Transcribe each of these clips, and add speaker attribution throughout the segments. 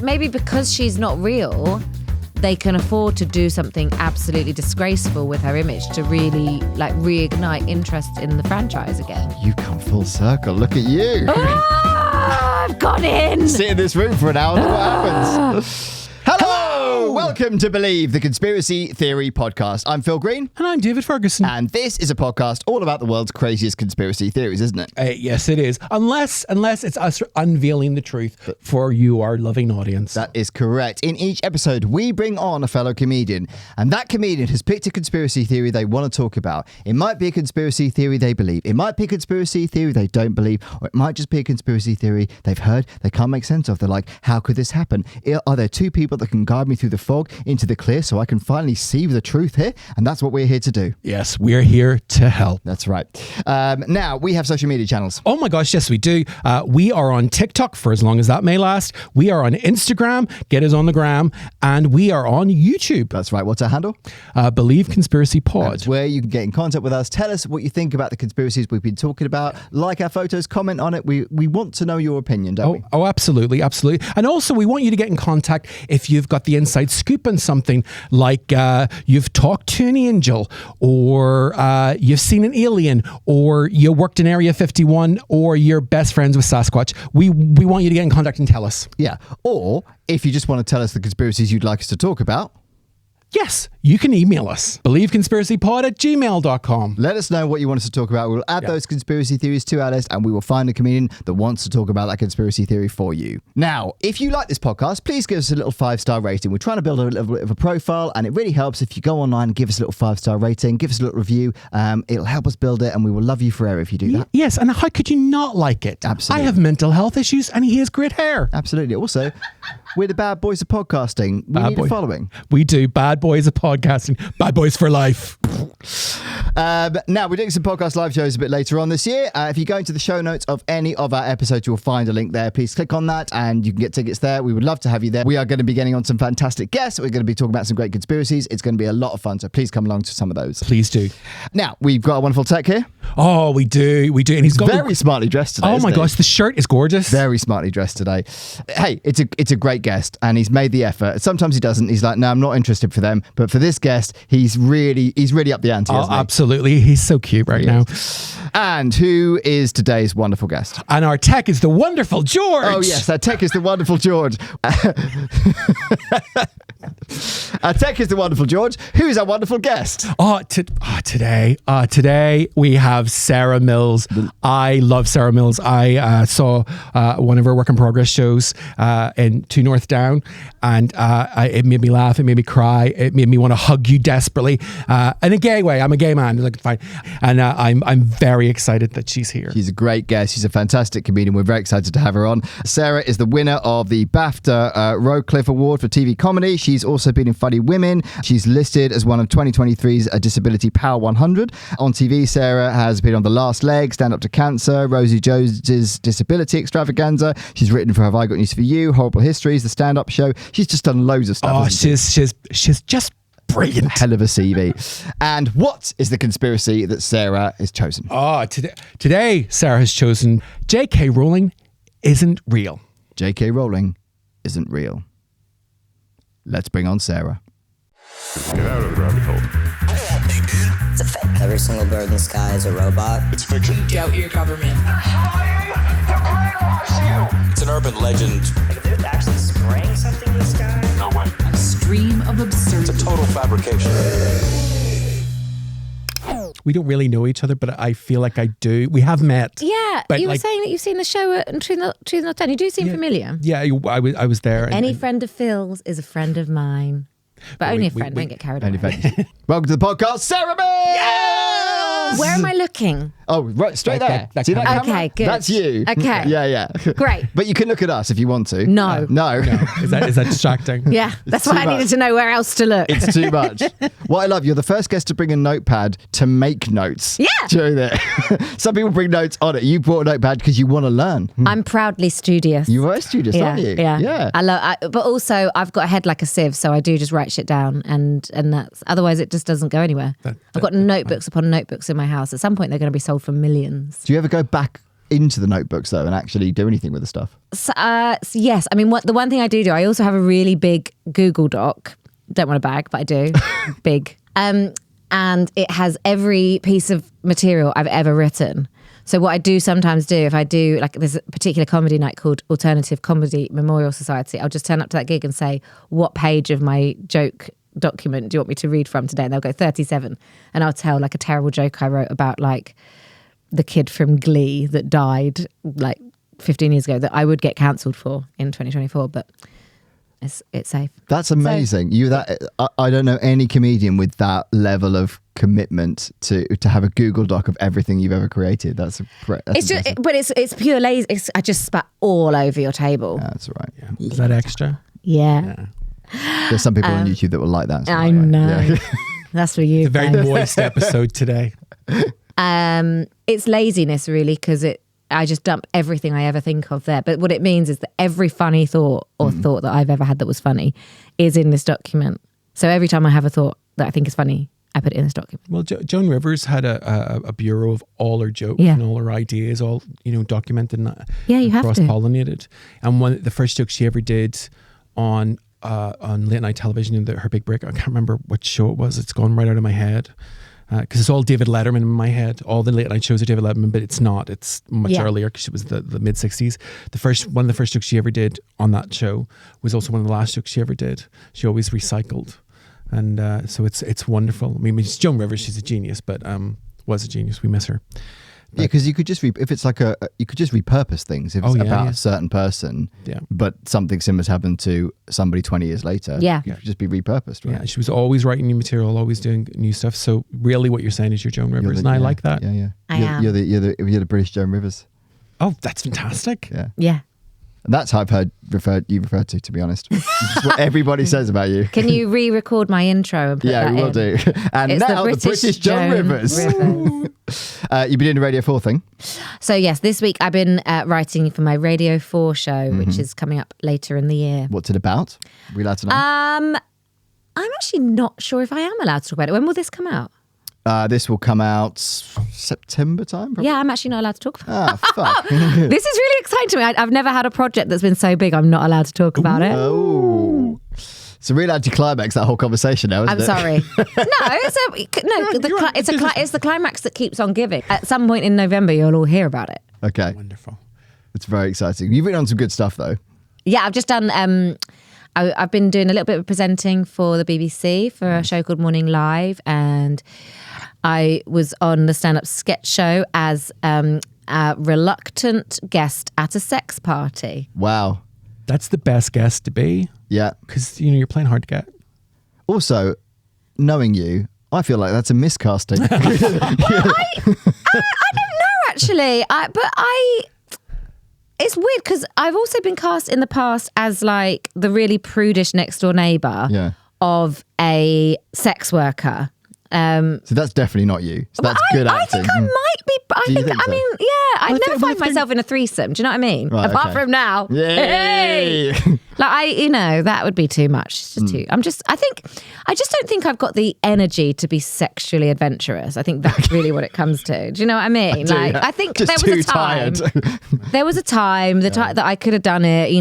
Speaker 1: maybe because she's not real, they can afford to do something absolutely disgraceful with her image to really like reignite interest in the franchise again.
Speaker 2: You come full circle. Look at you.
Speaker 1: I've got in.
Speaker 2: Sit in this room for an hour and what happens? Hello! Welcome to Believe, the Conspiracy Theory Podcast. I'm Phil Green.
Speaker 3: And I'm David Ferguson.
Speaker 2: And this is a podcast all about the world's craziest conspiracy theories, isn't it?
Speaker 3: Yes, it is. Unless it's us unveiling the truth for you, our loving audience.
Speaker 2: That is correct. In each episode, we bring on a fellow comedian, and that comedian has picked a conspiracy theory they want to talk about. It might be a conspiracy theory they believe. It might be a conspiracy theory they don't believe, or it might just be a conspiracy theory they've heard they can't make sense of. They're like, how could this happen? Are there two people that can guide me through the fog into the clear so I can finally see the truth here? And that's what we're here to do.
Speaker 3: Yes, we're here to help.
Speaker 2: That's right. Now, we have social media channels.
Speaker 3: Oh my gosh, yes, we do. We are on TikTok for as long as that may last. We are on Instagram, get us on the gram, and we are on YouTube.
Speaker 2: That's right. What's our handle?
Speaker 3: Believe Conspiracy Pod.
Speaker 2: That's where you can get in contact with us. Tell us what you think about the conspiracies we've been talking about. Like our photos, comment on it. We want to know your opinion, don't we?
Speaker 3: Oh, absolutely, absolutely. And also, we want you to get in contact if you've got the inside scoop on something, like you've talked to an angel, or you've seen an alien, or you worked in Area 51, or you're best friends with Sasquatch. We want you to get in contact and tell us.
Speaker 2: Yeah. Or if you just want to tell us the conspiracies you'd like us to talk about,
Speaker 3: yes, you can email us. BelieveConspiracyPod@gmail.com.
Speaker 2: let us know what you want us to talk about. We'll add those conspiracy theories to our list, and we will find a comedian that wants to talk about that conspiracy theory for you. Now, if you like this podcast, please give us a little 5-star rating. We're trying to build a little bit of a profile, and it really helps if you go online and give us a little 5-star rating, give us a little review. It'll help us build it, and we will love you forever if you do that.
Speaker 3: Yes, and how could you not like it?
Speaker 2: Absolutely.
Speaker 3: I have mental health issues, and he has great hair.
Speaker 2: Absolutely. Also, we're the bad boys of podcasting. We need a following.
Speaker 3: We do. Bad boys of podcasting. Bad boys for life.
Speaker 2: Now, we're doing some podcast live shows a bit later on this year. If you go into the show notes of any of our episodes, you'll find a link there. Please click on that and you can get tickets there. We would love to have you there. We are going to be getting on some fantastic guests. We're going to be talking about some great conspiracies. It's going to be a lot of fun, so please come along to some of those.
Speaker 3: Please do.
Speaker 2: Now, we've got a wonderful tech here.
Speaker 3: Oh, we do. We do. And he's got
Speaker 2: very smartly dressed today.
Speaker 3: Oh my gosh, the shirt is gorgeous.
Speaker 2: Very smartly dressed today. Hey, it's a great guest, and he's made the effort. Sometimes he doesn't. He's like, no, I'm not interested for them. But for this guest, he's really up the ante.
Speaker 3: Oh, absolutely. He's so cute right now.
Speaker 2: And who is today's wonderful guest?
Speaker 3: And our tech is the wonderful George.
Speaker 2: Oh yes, our tech is the wonderful George. Our tech is the wonderful George. Who is our wonderful guest?
Speaker 3: Today we have Sarah Mills. I love Sarah Mills. I saw one of her work in progress shows in 2 North Down, and it made me laugh. It made me cry. It made me want to hug you desperately. In a gay way. I'm a gay man. Like, fine. And I'm very excited that she's here.
Speaker 2: She's a great guest. She's a fantastic comedian. We're very excited to have her on. Sarah is the winner of the BAFTA Roadcliffe Award for TV comedy. She's also been in Funny Women. She's listed as one of 2023's Disability Power 100. On TV, Sarah has been on The Last Leg, Stand Up to Cancer, Rosie Jones's Disability Extravaganza. She's written for Have I Got News for You, Horrible Histories, The Stand Up Show. She's just done loads of stuff.
Speaker 3: Oh, she's just brilliant.
Speaker 2: Hell of a CV. And what is the conspiracy that Sarah has chosen?
Speaker 3: Oh, today Sarah has chosen J.K. Rowling isn't real.
Speaker 2: J.K. Rowling isn't real. Let's bring on Sarah.
Speaker 4: Get out of the rabbit hole.
Speaker 5: It's a fake. Every single bird in the sky is a robot.
Speaker 4: It's fiction.
Speaker 6: Doubt your government.
Speaker 7: It's an urban legend.
Speaker 5: If they're actually spraying something in the sky.
Speaker 4: No way.
Speaker 6: A stream of absurdity.
Speaker 7: It's a total fabrication.
Speaker 3: We don't really know each other, but I feel like I do. We have met.
Speaker 1: Yeah,
Speaker 3: but
Speaker 1: you were saying that you've seen the show at Truth Not Done. You do seem familiar.
Speaker 3: Yeah, I was there.
Speaker 1: Any friend of Phil's is a friend of mine. But only a friend, don't get carried away.
Speaker 2: Welcome to the podcast, Sarah Mills!
Speaker 3: Yes!
Speaker 1: Where am I looking?
Speaker 2: Oh, right, straight there.
Speaker 3: That
Speaker 2: See that
Speaker 3: camera.
Speaker 2: camera?
Speaker 1: Okay, good.
Speaker 2: That's you.
Speaker 1: Okay.
Speaker 2: Yeah.
Speaker 1: Great.
Speaker 2: But you can look at us if you want to.
Speaker 1: No.
Speaker 2: No.
Speaker 3: Is that distracting?
Speaker 1: Yeah, that's
Speaker 2: too
Speaker 1: why I needed
Speaker 2: much.
Speaker 1: to know where else to look.
Speaker 2: It's too much. What I love, you're the first guest to bring a notepad to make notes.
Speaker 1: Yeah.
Speaker 2: During it. Some people bring notes on it. You brought a notepad because you want to learn.
Speaker 1: I'm proudly studious.
Speaker 2: You are studious, aren't you?
Speaker 1: Yeah. But also, I've got a head like a sieve, so I do just write shit down, and that's otherwise it just doesn't go anywhere. I've got notebooks upon notebooks in my house. At some point, they're going to be sold for millions.
Speaker 2: Do you ever go back into the notebooks though and actually do anything with the stuff?
Speaker 1: So, yes. I mean, the one thing I do, I also have a really big Google Doc. Don't want to brag, but I do. Big. And it has every piece of material I've ever written. So what I do sometimes do, if I do, like there's a particular comedy night called Alternative Comedy Memorial Society, I'll just turn up to that gig and say, what page of my joke document do you want me to read from today? And they'll go 37. And I'll tell like a terrible joke I wrote about like the kid from Glee that died like 15 years ago that I would get cancelled for in 2024, but it's safe.
Speaker 2: That's amazing. I don't know any comedian with that level of commitment to have a Google Doc of everything you've ever created. That's it's pure lazy. I just spat all over your table. That's all right.
Speaker 3: Yeah. Is that extra?
Speaker 1: Yeah.
Speaker 2: There's some people on YouTube that will like that. So
Speaker 1: I know. Yeah. That's for you.
Speaker 3: It's a very moist episode today.
Speaker 1: It's laziness really, because I just dump everything I ever think of there. But what it means is that every funny thought or thought that I've ever had that was funny is in this document. So every time I have a thought that I think is funny, I put it in this document.
Speaker 3: Well, Joan Rivers had a bureau of all her jokes and all her ideas, all documented and
Speaker 1: you have to.
Speaker 3: cross-pollinated. And the first joke she ever did on late night television, her big break, I can't remember what show it was. It's gone right out of my head. Because it's all David Letterman in my head. All the late night shows are David Letterman, but it's not. It's much earlier because it was the mid 60s. One of the first jokes she ever did on that show was also one of the last jokes she ever did. She always recycled, and so it's wonderful. I mean, it's Joan Rivers. She's a genius, but was a genius. We miss her.
Speaker 2: Yeah, because you could just if it's like you could just repurpose things if it's about a certain person.
Speaker 3: Yeah.
Speaker 2: But something similar's happened to somebody 20 years later.
Speaker 1: Yeah.
Speaker 2: It could just be repurposed, right?
Speaker 3: Yeah, she was always writing new material, always doing new stuff. So really, what you're saying is you're Joan Rivers, and I like that.
Speaker 2: Yeah, yeah.
Speaker 1: I am.
Speaker 2: You're the British Joan Rivers.
Speaker 3: Oh, that's fantastic.
Speaker 2: Yeah.
Speaker 1: Yeah.
Speaker 2: And that's how I've heard you referred to be honest. It's what everybody says about you.
Speaker 1: Can you re-record my intro and put that
Speaker 2: Yeah, we will
Speaker 1: in?
Speaker 2: do. And
Speaker 1: It's
Speaker 2: now the British Joan Rivers. You've been doing the Radio 4 thing.
Speaker 1: So yes, this week I've been writing for my Radio 4 show, which is coming up later in the year.
Speaker 2: What's it about? Are we allowed to know?
Speaker 1: I'm actually not sure if I am allowed to talk about it. When will this come out?
Speaker 2: This will come out September time, probably?
Speaker 1: Yeah, I'm actually not allowed to talk about it.
Speaker 2: Fuck.
Speaker 1: This is really exciting to me. I've never had a project that's been so big I'm not allowed to talk about it.
Speaker 2: Oh. It's a real anticlimax, that whole conversation now, isn't
Speaker 1: I'm
Speaker 2: it?
Speaker 1: sorry. It's the climax that keeps on giving. At some point in November, you'll all hear about it.
Speaker 2: Okay.
Speaker 3: Wonderful.
Speaker 2: It's very exciting. You've been on some good stuff, though.
Speaker 1: Yeah, I've just done... I've been doing a little bit of presenting for the BBC for a show called Morning Live, and I was on the stand-up sketch show as a reluctant guest at a sex party.
Speaker 2: Wow.
Speaker 3: That's the best guest to be.
Speaker 2: Yeah.
Speaker 3: Because, you're playing hard to get.
Speaker 2: Also, knowing you, I feel like that's a miscasting.
Speaker 1: I don't know, actually. It's weird because I've also been cast in the past as like the really prudish next door neighbour of a sex worker.
Speaker 2: So that's definitely not you. So that's good acting.
Speaker 1: I think I might be. I'd never find
Speaker 3: think-
Speaker 1: myself in a threesome. Do you know what I mean?
Speaker 2: Right,
Speaker 1: Apart
Speaker 2: okay.
Speaker 1: from now.
Speaker 2: Yay!
Speaker 1: Hey! That would be too much. It's just too. I just don't think I've got the energy to be sexually adventurous. I think that's really what it comes to. Do you know what I mean? I think
Speaker 2: Just
Speaker 1: there was a
Speaker 2: too
Speaker 1: time.
Speaker 2: tired.
Speaker 1: There was a time, that I could have done it,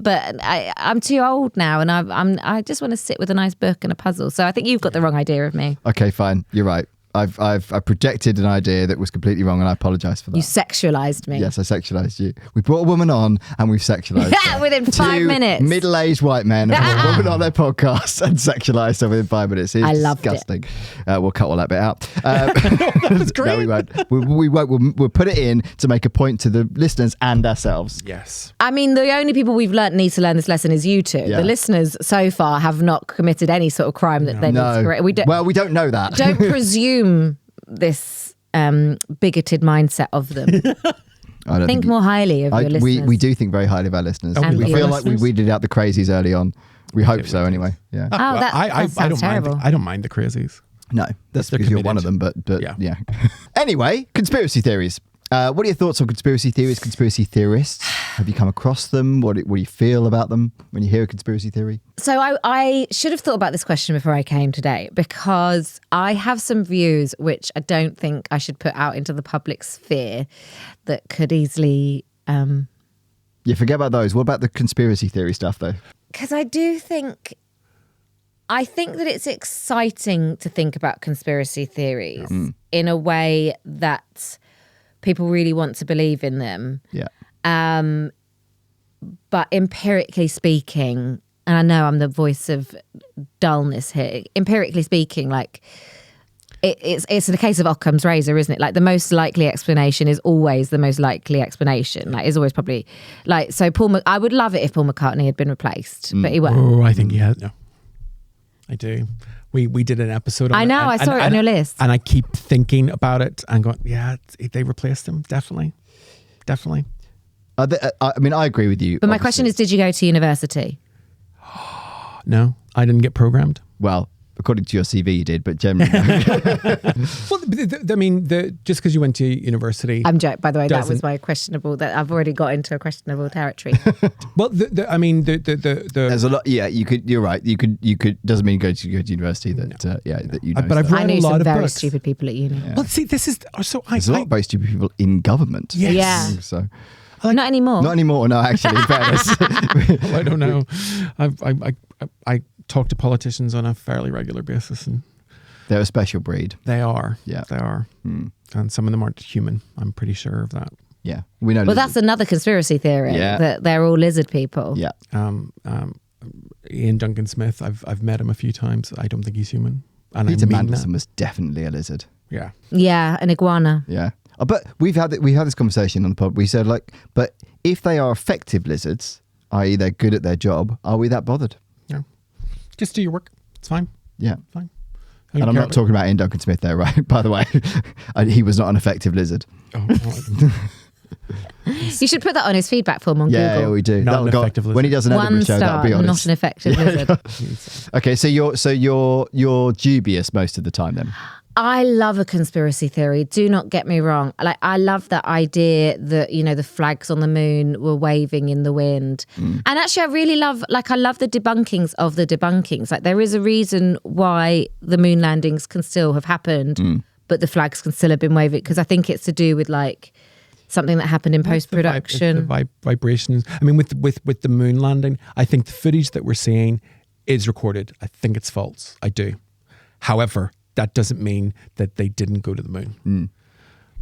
Speaker 1: but I'm too old now, and I just want to sit with a nice book and a puzzle. So I think you've got the wrong idea of me.
Speaker 2: Okay, fine. You're right. I've projected an idea that was completely wrong, and I apologise for that.
Speaker 1: You sexualized me.
Speaker 2: Yes, I sexualised you. We brought a woman on, and we've sexualised her.
Speaker 1: Within 5 minutes.
Speaker 2: Middle-aged white men have brought a woman on their podcast and sexualised her within 5 minutes. It's
Speaker 1: I loved
Speaker 2: disgusting. We'll cut all that bit out. That's great. No, we won't. We won't. We'll put it in to make a point to the listeners and ourselves.
Speaker 3: Yes.
Speaker 1: I mean, the only people we've need to learn this lesson is you two.
Speaker 2: Yeah.
Speaker 1: The listeners so far have not committed any sort of crime that they need to correct. We
Speaker 2: don't know that.
Speaker 1: Don't presume this bigoted mindset of them.
Speaker 2: I don't
Speaker 1: think more highly of your listeners.
Speaker 2: We do think very highly of our listeners.
Speaker 1: And
Speaker 2: We
Speaker 1: your
Speaker 2: feel like we
Speaker 3: listeners?
Speaker 2: weeded out the crazies early on. We hope so, anyway. Yeah.
Speaker 1: Oh, that sounds terrible.
Speaker 3: I don't mind the crazies.
Speaker 2: No, that's
Speaker 3: They're
Speaker 2: because you're one of
Speaker 3: committed.
Speaker 2: them. But
Speaker 3: Yeah.
Speaker 2: Anyway, conspiracy theories. What are your thoughts on conspiracy theories, conspiracy theorists? Have you come across them? What do you feel about them when you hear a conspiracy theory?
Speaker 1: So I should have thought about this question before I came today, because I have some views which I don't think I should put out into the public sphere that could easily...
Speaker 2: Yeah, forget about those. What about the conspiracy theory stuff, though?
Speaker 1: Because I think that it's exciting to think about conspiracy theories in a way that people really want to believe in them.
Speaker 2: Yeah.
Speaker 1: But empirically speaking, and I know I'm the voice of dullness here, empirically speaking, like it's a case of Occam's razor, isn't it? Like the most likely explanation is always the most likely explanation. Like is always probably like, so I would love it if Paul McCartney had been replaced, but he won't.
Speaker 3: Oh, I think no. I do. We did an episode on
Speaker 1: I know, I saw it on your list.
Speaker 3: And I keep thinking about it and going, yeah, they replaced him. Definitely.
Speaker 2: I mean, I agree with you.
Speaker 1: But my question is, did you go to university?
Speaker 3: No, I didn't get programmed.
Speaker 2: Well, according to your CV, you did, but generally...
Speaker 3: Well, I mean, just because you went to university...
Speaker 1: I'm joking, by the way, that was
Speaker 3: doesn't-
Speaker 1: my questionable, that I've already got into a questionable territory.
Speaker 3: Well, I mean,
Speaker 2: There's a lot... Yeah, you're right. You could doesn't mean go to university that, that you know
Speaker 3: But I've
Speaker 2: stuff.
Speaker 3: read
Speaker 1: I knew
Speaker 3: a lot
Speaker 1: some
Speaker 3: of
Speaker 1: very
Speaker 3: books.
Speaker 1: stupid people at uni.
Speaker 3: Well, see, this is... So
Speaker 2: There's a lot of very stupid people in government.
Speaker 3: Yes.
Speaker 1: Yeah.
Speaker 2: So...
Speaker 1: Not anymore.
Speaker 2: Not anymore, no, actually, in fairness.
Speaker 3: I don't know. I talk to politicians on a fairly regular basis, and
Speaker 2: They're a special breed.
Speaker 3: they are.
Speaker 2: Yeah.
Speaker 3: They are. And some of them aren't human. I'm pretty sure of that.
Speaker 2: Yeah, we know.
Speaker 1: Well, that's another conspiracy theory,
Speaker 2: Yeah.
Speaker 1: that they're all lizard people.
Speaker 2: Yeah.
Speaker 3: Ian Duncan Smith, I've met him a few times. I don't think he's human. And
Speaker 2: Peter
Speaker 3: I mean
Speaker 2: Mandelson
Speaker 3: that.
Speaker 2: was definitely a lizard.
Speaker 3: Yeah.
Speaker 1: Yeah, an iguana.
Speaker 2: Yeah. But we've had this conversation on the pod. We said, like, but if they are effective lizards, i.e. they're good at their job, are we that bothered?
Speaker 3: Yeah. Just do your work. It's fine.
Speaker 2: Yeah.
Speaker 3: Fine.
Speaker 2: And I'm not talking about Ian Duncan Smith there, right? By the way, he was not an effective lizard.
Speaker 1: You should put that on his feedback form on
Speaker 2: Yeah,
Speaker 1: Google.
Speaker 2: we do.
Speaker 3: Not
Speaker 2: That'll
Speaker 3: an
Speaker 2: go-
Speaker 3: effective lizard.
Speaker 2: when he does an Edinburgh
Speaker 1: One
Speaker 2: show,
Speaker 1: star,
Speaker 2: that'll be honest.
Speaker 1: not an effective lizard.
Speaker 2: Okay, so you're dubious most of the time then.
Speaker 1: I love a conspiracy theory. Do not get me wrong. Like, I love that idea that, you know, the flags on the moon were waving in the wind. And actually, I really love, I love the debunkings of the debunkings. Like, there is a reason why the moon landings can still have happened, but the flags can still have been waving. Because I think it's to do with, something that happened in post-production.
Speaker 3: The vibrations. I mean, with the moon landing, I think the footage that we're seeing is recorded. I think it's false. I do. However, that doesn't mean that they didn't go to the moon.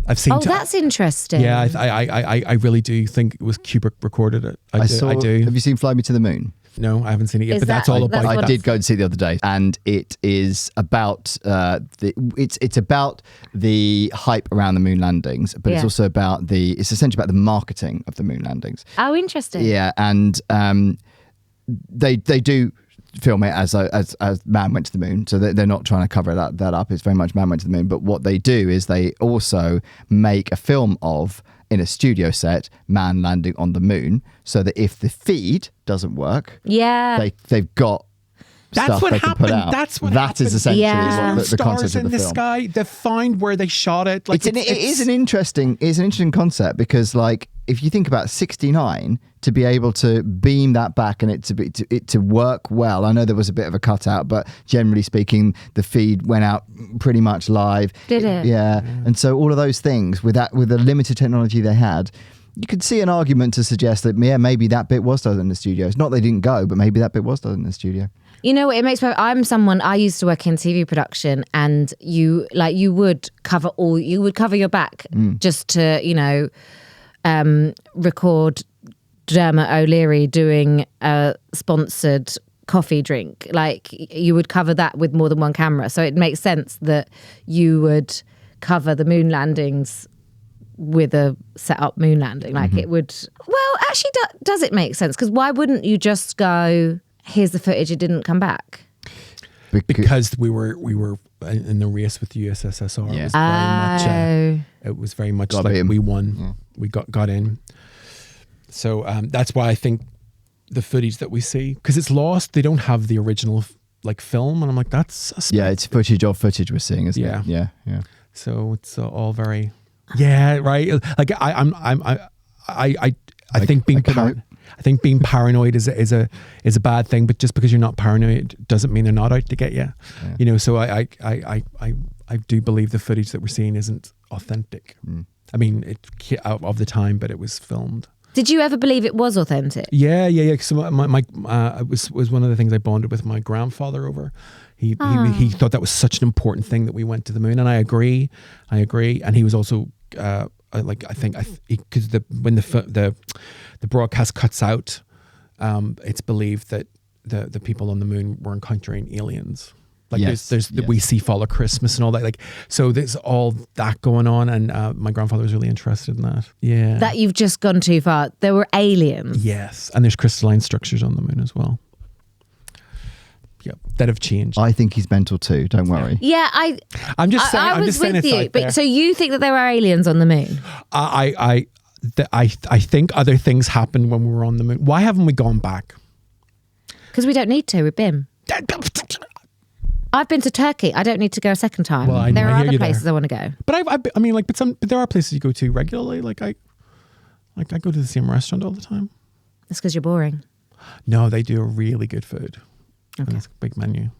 Speaker 3: I've seen.
Speaker 1: Oh, that's interesting.
Speaker 3: Yeah, I really do think it was Kubrick recorded it. I do.
Speaker 2: Have you seen Fly Me to the Moon?
Speaker 3: No, I haven't seen it yet.
Speaker 1: Is
Speaker 3: But that's
Speaker 1: that-
Speaker 3: all about.
Speaker 2: I
Speaker 1: what
Speaker 2: did go and see it the other day, and it is about it's about the hype around the moon landings, but it's
Speaker 1: Yeah.
Speaker 2: also about it's essentially about the marketing of the moon landings.
Speaker 1: Oh, interesting.
Speaker 2: Yeah, and they do film it as man went to the moon, so they're not trying to cover that up. It's very much man went to the moon, but what they do is they also make a film of, in a studio set, man landing on the moon, so that if the feed doesn't work,
Speaker 1: Yeah.
Speaker 2: they've got
Speaker 3: That's
Speaker 2: stuff
Speaker 3: what
Speaker 2: they can
Speaker 3: happened.
Speaker 2: put out.
Speaker 3: That's what
Speaker 2: That
Speaker 3: happened.
Speaker 2: is essentially
Speaker 1: Yeah.
Speaker 2: what the
Speaker 3: Stars
Speaker 2: concept of
Speaker 3: in
Speaker 2: the
Speaker 3: the
Speaker 2: film.
Speaker 3: sky. They find where they shot it. Like
Speaker 2: It is an interesting concept, because if you think about 69, to be able to beam that back and it to work well. I know there was a bit of a cutout, but generally speaking, the feed went out pretty much live.
Speaker 1: Did it?
Speaker 2: Yeah. And so all of those things with the limited technology they had, you could see an argument to suggest that maybe that bit was done in the studio. It's not they didn't go, but maybe that bit was done in the studio.
Speaker 1: You know, it makes I used to work in TV production, and you would cover your back just to, record Dermot O'Leary doing a sponsored coffee drink. Like, you would cover that with more than one camera. So it makes sense that you would cover the moon landings with a set up moon landing. Like, it would, well, actually, does it make sense? Because why wouldn't you just go, here's the footage, it didn't come back?
Speaker 3: Because we were in the race with the USSR.
Speaker 2: Yeah.
Speaker 3: It was very much
Speaker 2: Got
Speaker 3: like
Speaker 2: in.
Speaker 3: we won. We got in. So that's why I think the footage that we see, because it's lost, they don't have the original film, and I'm like, that's
Speaker 2: Yeah, it's footage we're seeing, isn't
Speaker 3: Yeah.
Speaker 2: it? Yeah.
Speaker 3: So it's all very Yeah, right. Like I think being paranoid is a bad thing, but just because you're not paranoid doesn't mean they're not out to get you. Yeah. You know, so I do believe the footage that we're seeing isn't authentic. I mean, it of the time, but it was filmed.
Speaker 1: Did you ever believe it was authentic?
Speaker 3: Yeah. So it was one of the things I bonded with my grandfather over. He thought that was such an important thing that we went to the moon, and I agree. And he was also because when the broadcast cuts out, it's believed that the people on the moon were encountering aliens. Like there's we see Father Christmas and all that. Like, so there's all that going on, and my grandfather was really interested in that. Yeah,
Speaker 1: that you've just gone too far. There were aliens.
Speaker 3: Yes, and there's crystalline structures on the moon as well. Yeah, that have changed.
Speaker 2: I think he's mental too. Don't worry.
Speaker 1: Yeah,
Speaker 3: I'm just saying.
Speaker 1: I was with you, but so you think that there were aliens on the moon?
Speaker 3: I think other things happened when we were on the moon. Why haven't we gone back?
Speaker 1: Because we don't need to. We've been. I've been to Turkey. I don't need to go a second time.
Speaker 3: Well,
Speaker 1: there are other places I want to go.
Speaker 3: But but there are places you go to regularly. Like I go to the same restaurant all the time.
Speaker 1: That's because you're boring.
Speaker 3: No, they do a really good food. Okay. And it's a big menu.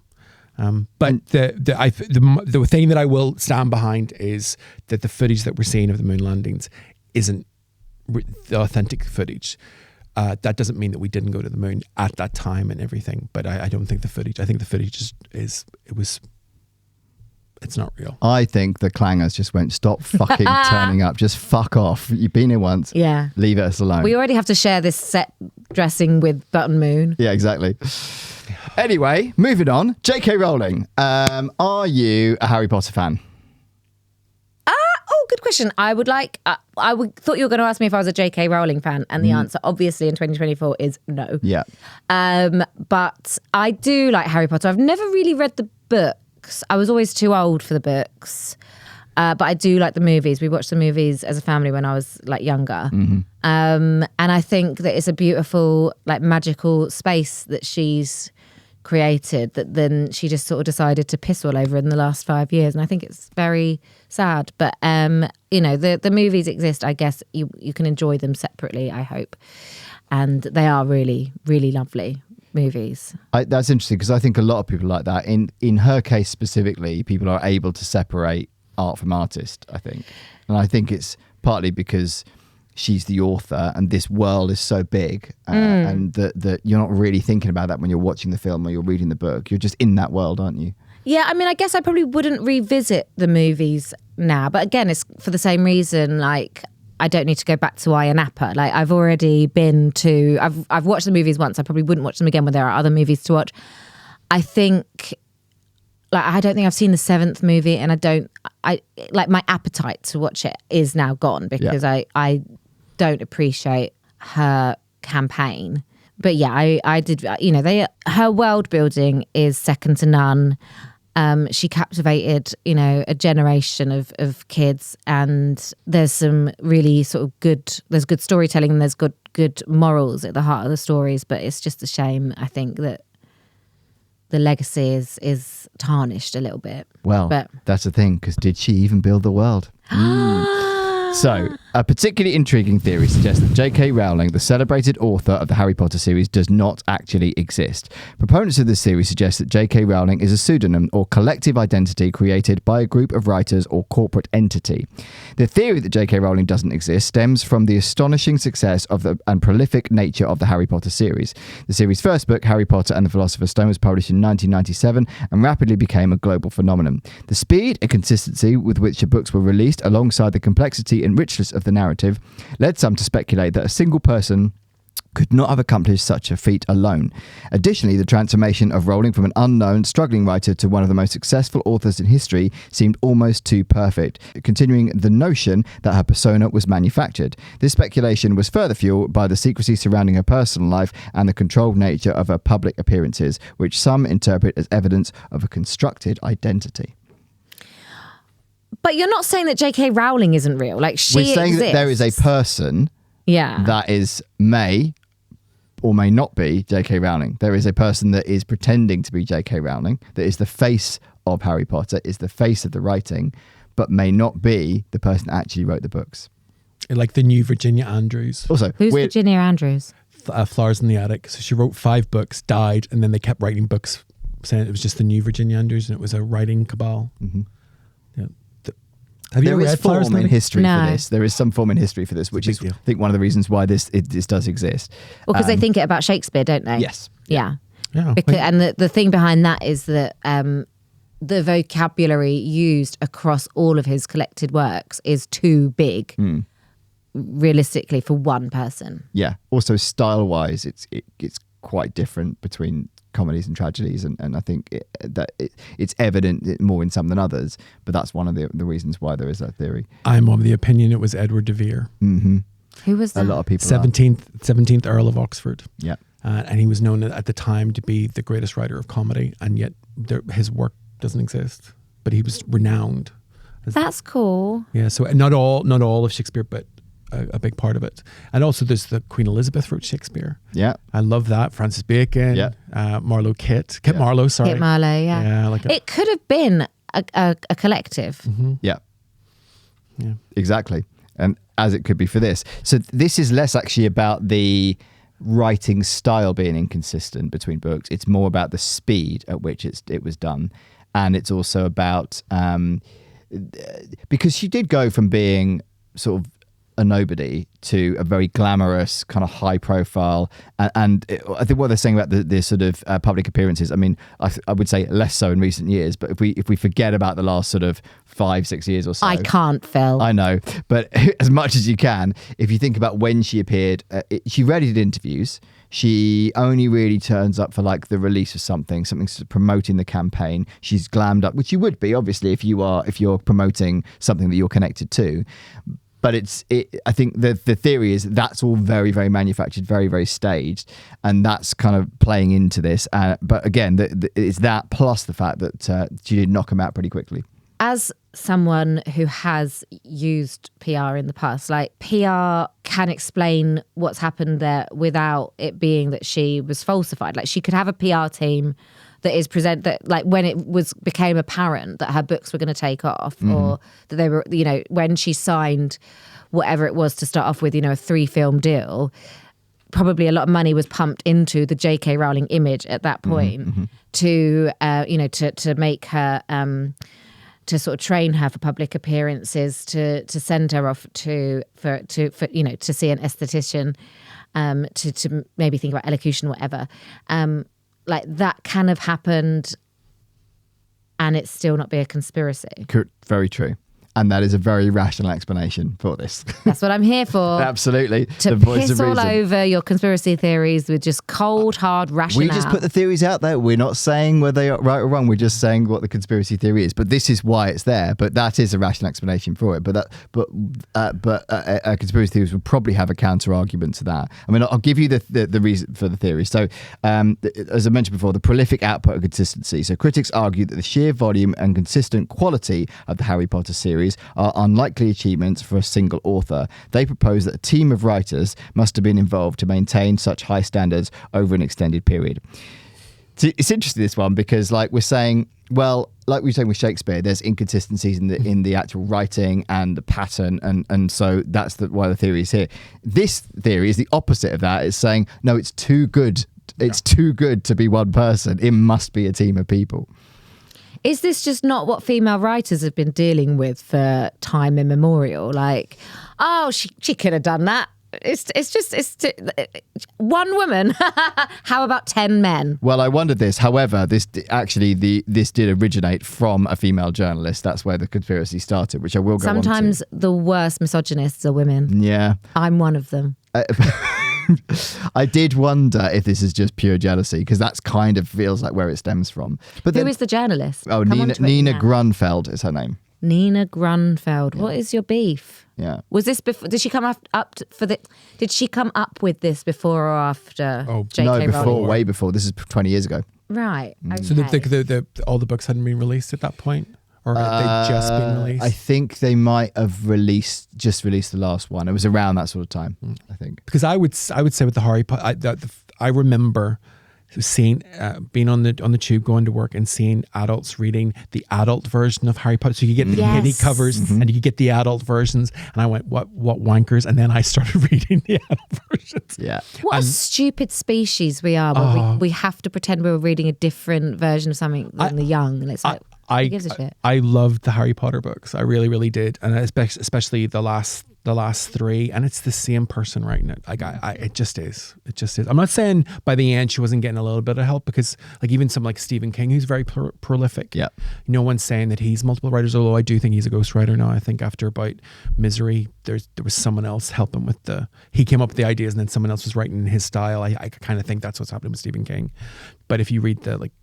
Speaker 3: But the thing that I will stand behind is that the footage that we're seeing of the moon landings isn't the authentic footage. That doesn't mean that we didn't go to the moon at that time and everything, but I don't think the footage. I think the footage it's not real.
Speaker 2: I think the clangers just went, stop fucking turning up. Just fuck off. You've been here once.
Speaker 1: Yeah.
Speaker 2: Leave us alone.
Speaker 1: We already have to share this set dressing with Button Moon.
Speaker 2: Yeah, exactly. Anyway, moving on. J.K. Rowling. Are you a Harry Potter fan?
Speaker 1: Good question. I thought you were going to ask me if I was a J.K. Rowling fan, and the answer, obviously, in 2024 is no.
Speaker 2: Yeah.
Speaker 1: But I do like Harry Potter. I've never really read the books. I was always too old for the books. But I do like the movies. We watched the movies as a family when I was younger. Mm-hmm. And I think that it's a beautiful, magical space that she's created that then she just sort of decided to piss all over in the last 5 years, and I think it's very sad. But the movies exist. I guess you can enjoy them separately, I hope, and they are really, really lovely movies.
Speaker 2: That's interesting, because I think a lot of people like that. In her case specifically, people are able to separate art from artist, I think, and I think it's partly because she's the author and this world is so big, and that you're not really thinking about that when you're watching the film or you're reading the book. You're just in that world, aren't you?
Speaker 1: Yeah, I mean, I guess I probably wouldn't revisit the movies now, but again, it's for the same reason. I don't need to go back to Ayia Napa. I've already been to. I've watched the movies once. I probably wouldn't watch them again when there are other movies to watch. I think. I don't think I've seen the 7th movie, and my appetite to watch it is now gone because I don't appreciate her campaign. But yeah, I did, her world building is second to none. She captivated, a generation of kids, and there's some really sort of there's good storytelling and there's good morals at the heart of the stories, but it's just a shame, I think, that the legacy is tarnished a little bit.
Speaker 2: Well, that's the thing, because did she even build the world? So, a particularly intriguing theory suggests that J.K. Rowling, the celebrated author of the Harry Potter series, does not actually exist. Proponents of this theory suggest that J.K. Rowling is a pseudonym or collective identity created by a group of writers or corporate entity. The theory that J.K. Rowling doesn't exist stems from the astonishing success and prolific nature of the Harry Potter series. The series' first book, Harry Potter and the Philosopher's Stone, was published in 1997 and rapidly became a global phenomenon. The speed and consistency with which the books were released, alongside the complexity and richness of the narrative, led some to speculate that a single person could not have accomplished such a feat alone. Additionally, the transformation of Rowling from an unknown, struggling writer to one of the most successful authors in history seemed almost too perfect, continuing the notion that her persona was manufactured. This speculation was further fueled by the secrecy surrounding her personal life and the controlled nature of her public appearances, which some interpret as evidence of a constructed identity.
Speaker 1: But you're not saying that J.K. Rowling isn't real. We're
Speaker 2: saying
Speaker 1: exists.
Speaker 2: That there is a person that may or may not be J.K. Rowling. There is a person that is pretending to be J.K. Rowling, that is the face of Harry Potter, is the face of the writing, but may not be the person that actually wrote the books.
Speaker 3: Like the new Virginia Andrews.
Speaker 2: Also,
Speaker 1: Who's Virginia Andrews?
Speaker 3: Flowers in the Attic. So she wrote 5 books, died, and then they kept writing books saying it was just the new Virginia Andrews, and it was a writing cabal.
Speaker 2: Mm-hmm.
Speaker 3: Yeah. Have you
Speaker 2: There
Speaker 3: ever
Speaker 2: is
Speaker 3: read Flowers in
Speaker 2: form
Speaker 3: the
Speaker 2: in
Speaker 3: Attic?
Speaker 2: history
Speaker 1: No.
Speaker 2: for this. There is some form in history for this, which
Speaker 3: a
Speaker 2: is,
Speaker 3: big
Speaker 2: I
Speaker 3: deal.
Speaker 2: think, one of the reasons why this does exist.
Speaker 1: Well, because they think it about Shakespeare, don't they?
Speaker 2: Yes.
Speaker 1: Yeah.
Speaker 3: Yeah.
Speaker 1: Because, and the thing behind that is that the vocabulary used across all of his collected works is too big, realistically, for one person.
Speaker 2: Yeah. Also, style-wise, it's quite different between comedies and tragedies, and I think it's evident more in some than others. But that's one of the reasons why there is that theory.
Speaker 3: I'm of the opinion it was Edward de Vere,
Speaker 2: Mm-hmm.
Speaker 1: Who was that?
Speaker 2: A lot of people.
Speaker 3: 17th Earl of Oxford.
Speaker 2: Yeah.
Speaker 3: And he was known at the time to be the greatest writer of comedy, and yet his work doesn't exist. But he was renowned.
Speaker 1: That's cool.
Speaker 3: Yeah, so not all of Shakespeare, but a big part of it. And also there's the Queen Elizabeth wrote Shakespeare.
Speaker 2: Yeah.
Speaker 3: I love that. Francis Bacon,
Speaker 2: Yeah.
Speaker 3: Marlowe Kit Marlowe, sorry.
Speaker 1: Kit Marlowe, yeah.
Speaker 3: Yeah, like
Speaker 1: it could have been a collective.
Speaker 2: Yeah.
Speaker 3: Yeah.
Speaker 2: Exactly. And as it could be for this. So this is less actually about the writing style being inconsistent between books. It's more about the speed at which it was done. And it's also about, because she did go from being sort of a nobody to a very glamorous, kind of high profile. And I think what they're saying about the sort of public appearances, I mean, I would say less so in recent years, but if we forget about the last sort of 5-6 years or so.
Speaker 1: I can't, Phil.
Speaker 2: I know, but as much as you can, if you think about when she appeared, she rarely did interviews. She only really turns up for like the release of something sort of promoting the campaign. She's glammed up, which you would be obviously if you're promoting something that you're connected to. But I think the theory is that's all very, very manufactured, very, very staged, and that's kind of playing into this. But again, it's that plus the fact that she did knock him out pretty quickly.
Speaker 1: As someone who has used PR in the past, like PR can explain what's happened there without it being that she was falsified. Like she could have a PR team that is that like when it became apparent that her books were going to take off, or that they were, when she signed whatever it was to start off with, a 3-film deal, probably a lot of money was pumped into the J.K. Rowling image at that point to make her to sort of train her for public appearances, to send her off to see an esthetician, to maybe think about elocution, whatever. Like that can have happened and it still not be a conspiracy.
Speaker 2: Very true. And that is a very rational explanation for this.
Speaker 1: That's what I'm here for.
Speaker 2: Absolutely.
Speaker 1: To
Speaker 2: The voice
Speaker 1: piss
Speaker 2: of
Speaker 1: all
Speaker 2: reason.
Speaker 1: over your conspiracy theories with just cold, hard rationale.
Speaker 2: We just put the theories out there. We're not saying whether they are right or wrong. We're just saying what the conspiracy theory is. But this is why it's there. But that is a rational explanation for it. But conspiracy theories would probably have a counter argument to that. I mean, I'll give you the reason for the theory. So, as I mentioned before, the prolific output of consistency. So critics argue that the sheer volume and consistent quality of the Harry Potter series are unlikely achievements for a single author. They propose that a team of writers must have been involved to maintain such high standards over an extended period. It's interesting, this one, because like we're saying, well, like we were saying with Shakespeare, there's inconsistencies in the actual writing and the pattern, and so that's why the theory is here. This theory is the opposite of that. It's saying, no, it's too good. It's too good to be one person. It must be a team of people.
Speaker 1: Is this just not what female writers have been dealing with for time immemorial? Like, oh, she could have done that. It's one woman. How about 10 men?
Speaker 2: Well, I wondered this. However, this did originate from a female journalist. That's where the conspiracy started, which I will go on to.
Speaker 1: Sometimes the worst misogynists are women.
Speaker 2: Yeah.
Speaker 1: I'm one of them.
Speaker 2: I did wonder if this is just pure jealousy, because that's kind of feels like where it stems from. But
Speaker 1: Who is the journalist?
Speaker 2: Oh,
Speaker 1: Come on to it
Speaker 2: Nina
Speaker 1: now.
Speaker 2: Grunfeld is her name.
Speaker 1: Nina Grunfeld. Yeah. What is your beef?
Speaker 2: Yeah.
Speaker 1: Was this before? Did she come Did she come up with this before or after? J.K.
Speaker 2: No, before,
Speaker 1: Rowling?
Speaker 2: way before. This is 20 years ago.
Speaker 1: Right. Okay.
Speaker 3: So all the books hadn't been released at that point? Or had they just been released?
Speaker 2: I think they might have just released the last one. It was around that sort of time, I think.
Speaker 3: Because I would say with the Harry Potter, I remember seeing, being on the tube, going to work and seeing adults reading the adult version of Harry Potter. So you get the
Speaker 1: Yes.
Speaker 3: kiddie covers and you get the adult versions. And I went, what wankers? And then I started reading the adult versions.
Speaker 2: Yeah.
Speaker 1: What a stupid species we are. When we have to pretend we're reading a different version of something than the young. And it's like, who gives a shit?
Speaker 3: I loved the Harry Potter books. I really, really did. And especially the last 3, and it's the same person writing it. Like it just is. I'm not saying by the end she wasn't getting a little bit of help, because like even some like Stephen King, who's very prolific.
Speaker 2: Yeah.
Speaker 3: No one's saying that he's multiple writers, although I do think he's a ghostwriter now. I think after about Misery, there was someone else helping with he came up with the ideas and then someone else was writing in his style. I kind of think that's what's happening with Stephen King. But if you read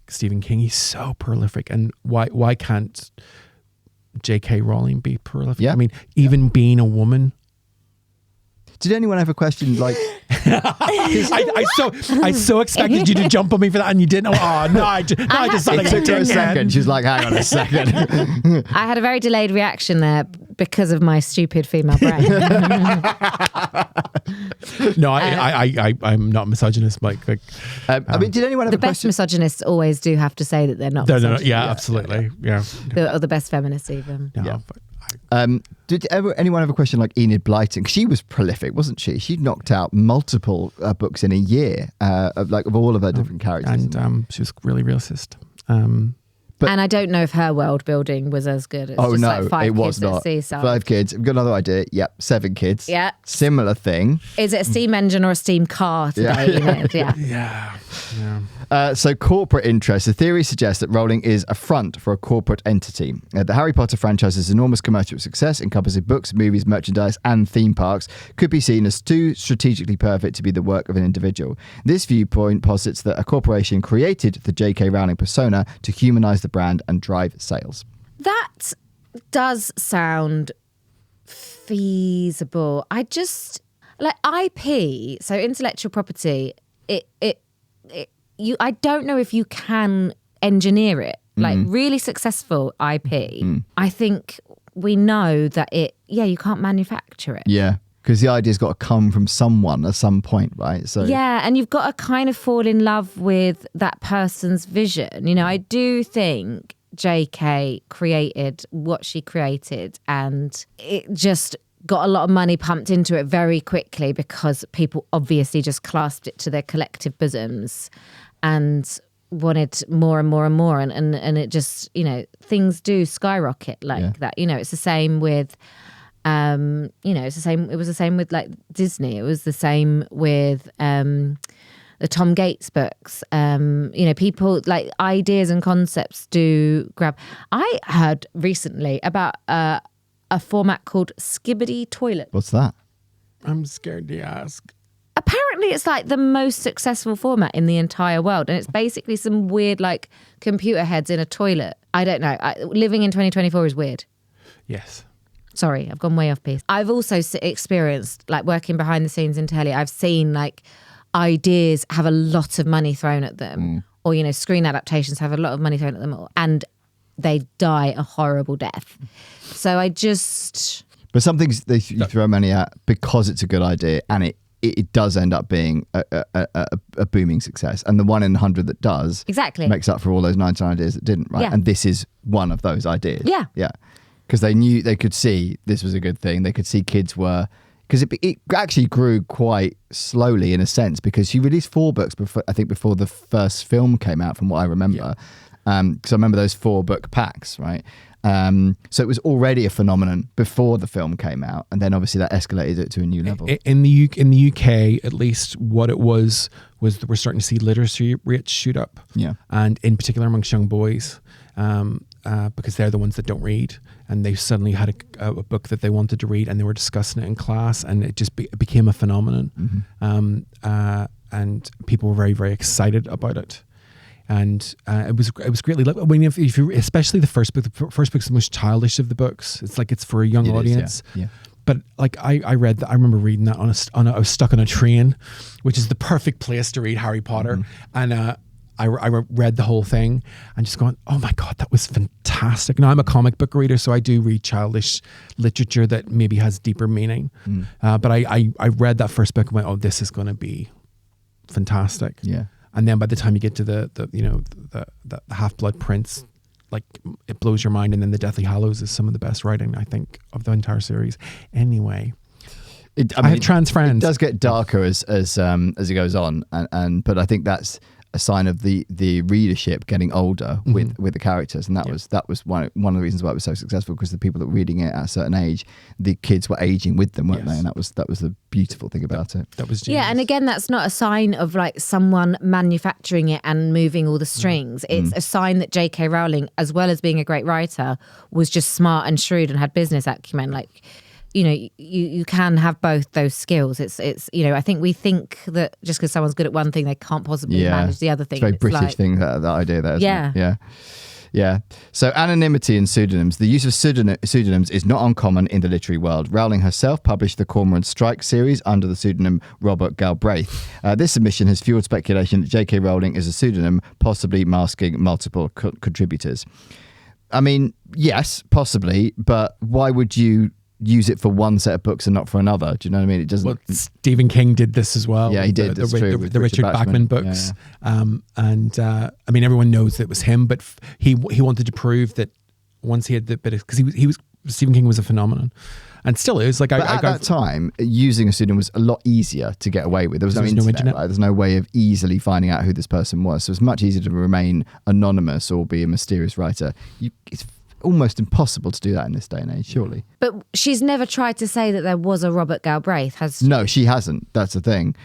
Speaker 3: Stephen King, he's so prolific, and why can't J.K. Rowling be prolific?
Speaker 2: Yeah.
Speaker 3: I mean, even being a woman.
Speaker 2: Did anyone have a question like?
Speaker 3: I so expected you to jump on me for that, and you didn't. Oh no! I just
Speaker 2: It took her a second. She's like, hang on a second.
Speaker 1: I had a very delayed reaction there because of my stupid female brain.
Speaker 3: No, I'm not misogynist, Mike.
Speaker 2: I mean, did anyone have
Speaker 1: The
Speaker 2: a
Speaker 1: best
Speaker 2: question?
Speaker 1: misogynists always do have to say that they're not.
Speaker 3: No,
Speaker 1: misogynist.
Speaker 3: yeah, absolutely, yeah.
Speaker 1: Or the best feminists even.
Speaker 3: No,
Speaker 2: Yeah.
Speaker 3: but
Speaker 2: Did anyone have a question like Enid Blyton? 'Cause she was prolific, wasn't she? She knocked out multiple books in a year, of all of her different characters.
Speaker 3: and she was really racist.
Speaker 1: And I don't know if her world building was as good. It's
Speaker 2: Oh
Speaker 1: just
Speaker 2: no,
Speaker 1: like 5
Speaker 2: it
Speaker 1: kids
Speaker 2: was
Speaker 1: at
Speaker 2: not.
Speaker 1: Seaside.
Speaker 2: 5 kids. We've got another idea. Yep, 7 kids.
Speaker 1: Yeah.
Speaker 2: Similar thing.
Speaker 1: Is it a steam engine or a steam car today?
Speaker 2: Yeah.
Speaker 1: Yeah.
Speaker 3: Yeah.
Speaker 2: So corporate interest. The theory suggests that Rowling is a front for a corporate entity. The Harry Potter franchise's enormous commercial success, encompassing books, movies, merchandise, and theme parks, could be seen as too strategically perfect to be the work of an individual. This viewpoint posits that a corporation created the J.K. Rowling persona to humanize the brand and drive sales.
Speaker 1: That does sound feasible. I just like IP, so intellectual property. I don't know if you can engineer it. Like really successful IP. I think we know that you can't manufacture it.
Speaker 2: Yeah. Because the idea's got to come from someone at some point, right? So
Speaker 1: Yeah, and you've got to kind of fall in love with that person's vision. You know, I do think J.K. created what she created, and it just got a lot of money pumped into it very quickly because people obviously just clasped it to their collective bosoms and wanted more and more and more. And it just, you know, things do skyrocket like that. You know, it's the same with... it's the same. It was the same with like Disney. It was the same with the Tom Gates books. People like ideas and concepts do grab. I heard recently about a format called Skibbity Toilet.
Speaker 2: what's that?
Speaker 3: I'm scared to ask.
Speaker 1: Apparently, it's like the most successful format in the entire world, and it's basically some weird like computer heads in a toilet. I don't know. Living in 2024 is weird.
Speaker 3: Yes.
Speaker 1: Sorry, I've gone way off piece. I've also experienced, like working behind the scenes in telly, I've seen like ideas have a lot of money thrown at them, or, you know, screen adaptations have a lot of money thrown at them, and they die a horrible death. So I just...
Speaker 2: But some things you throw money at because it's a good idea, and it does end up being a booming success. And the 1 in 100 that does
Speaker 1: Exactly.
Speaker 2: makes up for all those 99 ideas that didn't, right?
Speaker 1: Yeah.
Speaker 2: And this is one of those ideas.
Speaker 1: Yeah.
Speaker 2: Yeah. Because they could see this was a good thing. They could see kids were... Because it actually grew quite slowly in a sense, because she released 4 books before the first film came out, from what I remember. Because I remember those 4-book packs, right? So it was already a phenomenon before the film came out, and then obviously that escalated it to a new level.
Speaker 3: In the UK, at least, what it was that we're starting to see literacy rates shoot up.
Speaker 2: Yeah.
Speaker 3: And in particular amongst young boys, because they're the ones that don't read, and they suddenly had a book that they wanted to read, and they were discussing it in class, and it just became a phenomenon. And people were very, very excited about it. And it was greatly. I mean, if you, especially the first book. The first book's the most childish of the books. It's like it's for a young audience.
Speaker 2: Yeah.
Speaker 3: But like I read that. I remember reading that I was stuck on a train, which is the perfect place to read Harry Potter. And I read the whole thing and just going, oh my God, that was fantastic. Now I'm a comic book reader, so I do read childish literature that maybe has deeper meaning. But I read that first book and went, oh, this is going to be fantastic.
Speaker 2: Yeah.
Speaker 3: And then by the time you get to the Half-Blood Prince, like it blows your mind. And then the Deathly Hallows is some of the best writing, I think, of the entire series. Anyway, I have trans friends.
Speaker 2: It does get darker as it goes on, but I think that's a sign of the readership getting older with the characters, and that was one of the reasons why it was so successful, because the people that were reading it at a certain age, the kids were aging with them, weren't they? And that was the beautiful thing about it.
Speaker 3: That was genius.
Speaker 1: Yeah, and again, that's not a sign of like someone manufacturing it and moving all the strings. It's a sign that J.K. Rowling, as well as being a great writer, was just smart and shrewd and had business acumen. Like, you know, you can have both those skills. It's I think we think that just because someone's good at one thing, they can't possibly manage the other thing.
Speaker 2: It's a very British thing, that idea there, isn't it?
Speaker 1: Yeah.
Speaker 2: Yeah. So anonymity and pseudonyms. The use of pseudonyms is not uncommon in the literary world. Rowling herself published the Cormoran Strike series under the pseudonym Robert Galbraith. This submission has fueled speculation that J.K. Rowling is a pseudonym, possibly masking multiple contributors. I mean, yes, possibly, but why would you use it for one set of books and not for another? Do you know what I mean? It doesn't.
Speaker 3: Well, Stephen King did this as well.
Speaker 2: Yeah, he did.
Speaker 3: The Richard Bachman books.
Speaker 2: Yeah.
Speaker 3: I mean, everyone knows that it was him, but he wanted to prove that once he had the bit of, because he was Stephen King was a phenomenon, and still is. Like,
Speaker 2: at that time, using a pseudonym was a lot easier to get away with. There was no internet. Right? There's no way of easily finding out who this person was. So it's much easier to remain anonymous or be a mysterious writer. It's almost impossible to do that in this day and age, surely.
Speaker 1: But she's never tried to say that there was a Robert Galbraith, has she?
Speaker 2: No, she hasn't. That's the thing.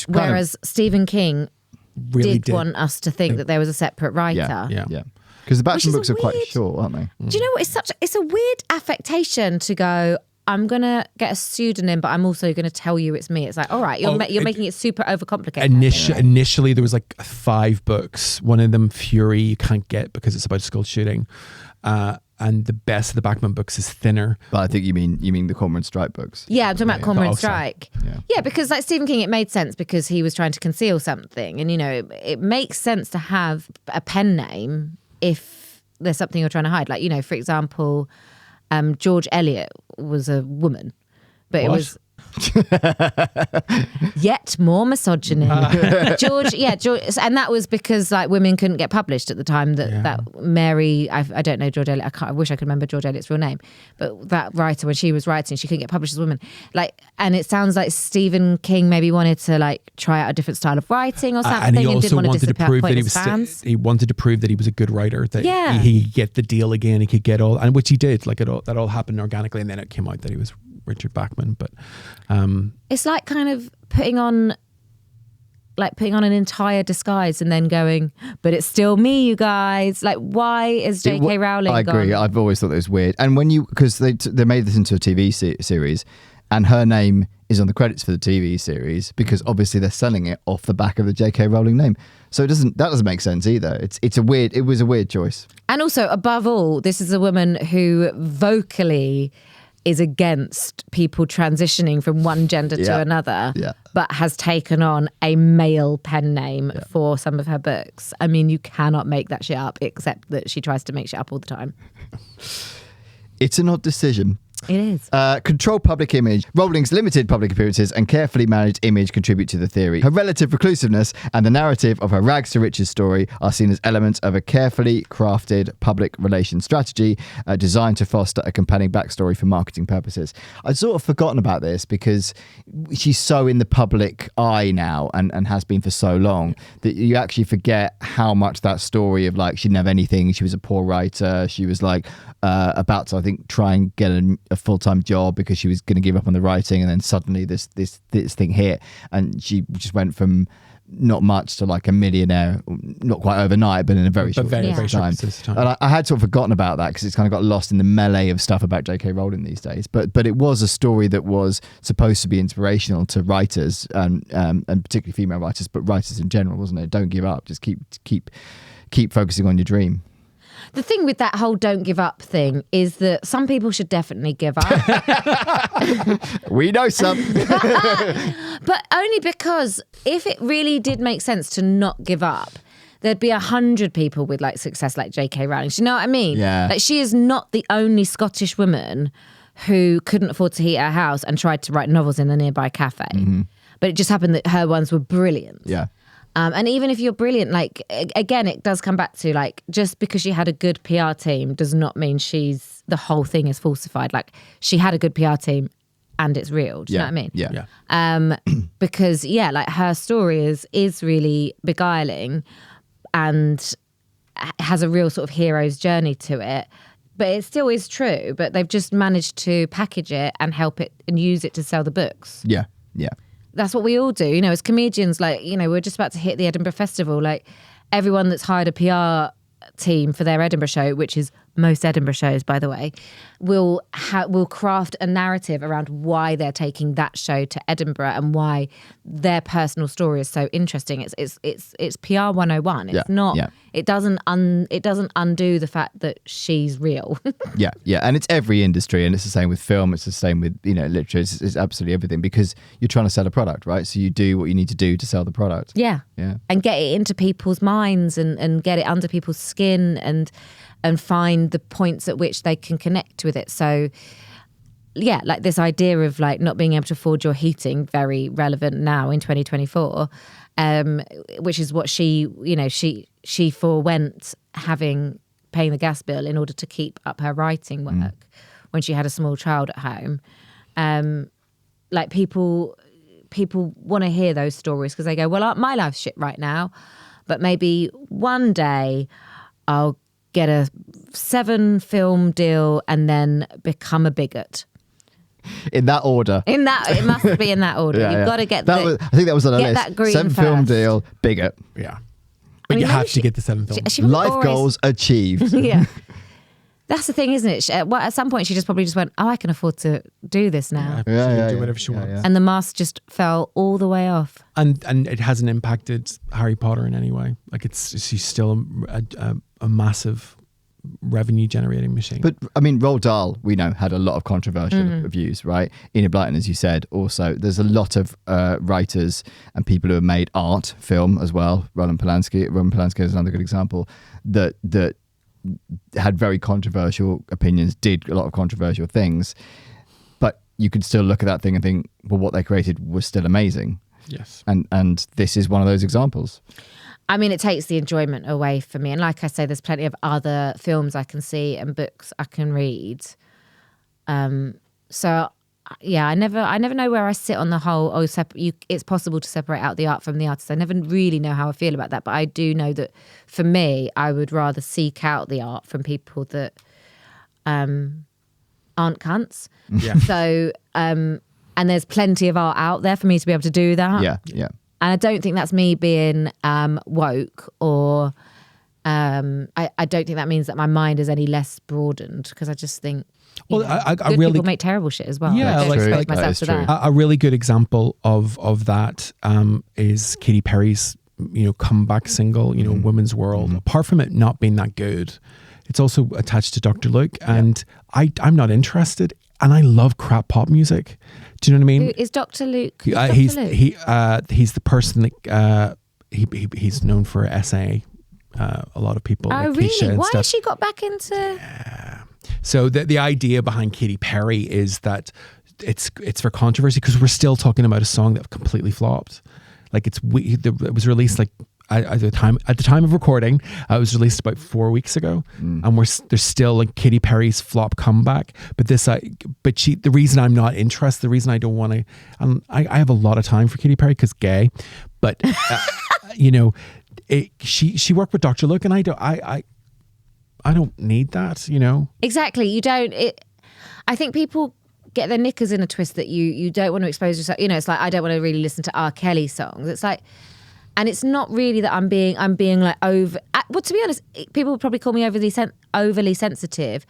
Speaker 1: Whereas Stephen King really did want us to think that there was a separate writer.
Speaker 2: Yeah. Because the Bachman books are quite short, aren't they?
Speaker 1: Do you know what? It's a weird affectation to go, I'm going to get a pseudonym, but I'm also going to tell you it's me. It's like, all right, you're making it super overcomplicated.
Speaker 3: Initially, there was like 5 books. One of them, Fury, you can't get because it's about school shooting. And the best of the Bachman books is thinner.
Speaker 2: But I think you mean the Cormoran Strike books.
Speaker 1: Yeah, I'm talking about Cormoran Strike.
Speaker 2: Yeah,
Speaker 1: because like Stephen King, it made sense because he was trying to conceal something. And, it makes sense to have a pen name if there's something you're trying to hide. Like, for example, George Eliot was a woman, but it was yet more misogyny. George, and that was because like women couldn't get published at the time. That Mary, I don't know George Eliot. I wish I could remember George Eliot's real name, but that writer, when she was writing, she couldn't get published as a woman. Like, and it sounds like Stephen King maybe wanted to like try out a different style of writing or something,
Speaker 3: and he also
Speaker 1: didn't want
Speaker 3: wanted to prove that he was.
Speaker 1: fans.
Speaker 3: He wanted to prove that he was a good writer. That he could get the deal again. He could get all, and which he did. Like that all happened organically, and then it came out that he was Richard Bachman. But
Speaker 1: it's like kind of putting on an entire disguise and then going, but it's still me, you guys. Like, why is J.K. Rowling
Speaker 2: I agree. I've always thought it was weird. And because they made this into a TV series, and her name is on the credits for the TV series, because obviously they're selling it off the back of the J.K. Rowling name. So that doesn't make sense either. It was a weird choice. And
Speaker 1: also, above all, this is a woman who vocally is against people transitioning from one gender to another, but has taken on a male pen name for some of her books. I mean, you cannot make that shit up, except that she tries to make shit up all the time.
Speaker 2: It's an odd decision.
Speaker 1: It is.
Speaker 2: Controlled public image. Rowling's limited public appearances and carefully managed image contribute to the theory. Her relative reclusiveness and the narrative of her rags to riches story are seen as elements of a carefully crafted public relations strategy designed to foster a compelling backstory for marketing purposes. I'd sort of forgotten about this because she's so in the public eye now and has been for so long that you actually forget how much that story of like she didn't have anything, she was a poor writer, she was like about to, I think, try and get a full-time job because she was going to give up on the writing, and then suddenly this thing hit, and she just went from not much to like a millionaire, not quite overnight, but in a very short time. And I had sort of forgotten about that because it's kind of got lost in the melee of stuff about J.K. Rowling these days. But it was a story that was supposed to be inspirational to writers, and particularly female writers, but writers in general, wasn't it? Don't give up. Just keep focusing on your dream.
Speaker 1: The thing with that whole don't give up thing is that some people should definitely give up.
Speaker 2: We know some.
Speaker 1: But only because if it really did make sense to not give up, there'd be 100 people with like success like J.K. Rowling. Do you know what I mean?
Speaker 2: Yeah.
Speaker 1: Like, she is not the only Scottish woman who couldn't afford to heat her house and tried to write novels in a nearby cafe. Mm-hmm. But it just happened that her ones were brilliant.
Speaker 2: Yeah.
Speaker 1: And even if you're brilliant, like, again, it does come back to, like, just because she had a good PR team does not mean the whole thing is falsified. Like, she had a good PR team and it's real. Do you know what I mean?
Speaker 2: Yeah.
Speaker 1: Because, like, her story is really beguiling and has a real sort of hero's journey to it. But it still is true. But they've just managed to package it and help it and use it to sell the books.
Speaker 2: Yeah. Yeah.
Speaker 1: That's what we all do, as comedians. Like, we're just about to hit the Edinburgh Festival. Like, everyone that's hired a PR team for their Edinburgh show, which is most Edinburgh shows, by the way, will craft a narrative around why they're taking that show to Edinburgh and why their personal story is so interesting. It's PR 101. It's not. Yeah. It doesn't undo the fact that she's real.
Speaker 2: Yeah, and it's every industry, and it's the same with film. It's the same with literature. It's absolutely everything, because you're trying to sell a product, right? So you do what you need to do to sell the product.
Speaker 1: Yeah,
Speaker 2: yeah,
Speaker 1: and get it into people's minds and get it under people's skin and find the points at which they can connect with it. So yeah, like this idea of like not being able to afford your heating, very relevant now in 2024, which is what she forewent paying the gas bill in order to keep up her writing work when she had a small child at home. Like people want to hear those stories because they go, well, my life's shit right now, but maybe one day I'll get a 7-film deal and then become a bigot.
Speaker 2: In that order.
Speaker 1: It must be in that order. You've got to get that.
Speaker 2: I think that was on the list.
Speaker 1: That green
Speaker 2: 7-film deal, bigot.
Speaker 3: Yeah. But you have to get the 7 films.
Speaker 2: Life goals achieved.
Speaker 1: Yeah. That's the thing, isn't it? At some point, she probably went, I can afford to do this now.
Speaker 3: She can do whatever she wants.
Speaker 2: Yeah.
Speaker 1: And the mask just fell all the way off.
Speaker 3: And it hasn't impacted Harry Potter in any way. Like she's still a massive revenue generating machine.
Speaker 2: But I mean, Roald Dahl, we know, had a lot of controversial views, right? Enid Blyton, as you said, also there's a lot of writers and people who have made art, film as well. Roman Polanski is another good example that had very controversial opinions, did a lot of controversial things, but you could still look at that thing and think, well, what they created was still amazing.
Speaker 3: Yes.
Speaker 2: And this is one of those examples.
Speaker 1: I mean, it takes the enjoyment away from me. And like I say, there's plenty of other films I can see and books I can read. So yeah, I never know where I sit on the whole, it's possible to separate out the art from the artist. I never really know how I feel about that. But I do know that for me, I would rather seek out the art from people that aren't cunts.
Speaker 3: Yeah.
Speaker 1: So, and there's plenty of art out there for me to be able to do that.
Speaker 2: Yeah.
Speaker 1: And I don't think that's me being woke or I don't think that means that my mind is any less broadened, because I just think good people make terrible shit as well.
Speaker 3: Yeah, a really good example of that is Katy Perry's comeback single, Women's World. Apart from it not being that good, it's also attached to Dr. Luke, and I'm not interested. And I love crap pop music. Do you know what I mean?
Speaker 1: Who is Dr. Luke?
Speaker 3: He's the person that he's known for SA. A lot of people.
Speaker 1: Oh,
Speaker 3: like
Speaker 1: really? Why
Speaker 3: stuff.
Speaker 1: has she got back into?
Speaker 3: Yeah. So the idea behind Katy Perry is that it's for controversy because we're still talking about a song that completely flopped. Like it was released like at the time of recording, it was released about 4 weeks ago, and there's still like Katy Perry's flop comeback. But the reason I'm not interested, the reason I don't want to, I have a lot of time for Katy Perry because gay, but she worked with Dr. Luke, and I don't need that,
Speaker 1: Exactly, you don't. I think people get their knickers in a twist that you don't want to expose yourself. It's like I don't want to really listen to R. Kelly songs. It's like. And it's not really that I'm being like over. Well, to be honest, people would probably call me overly sensitive,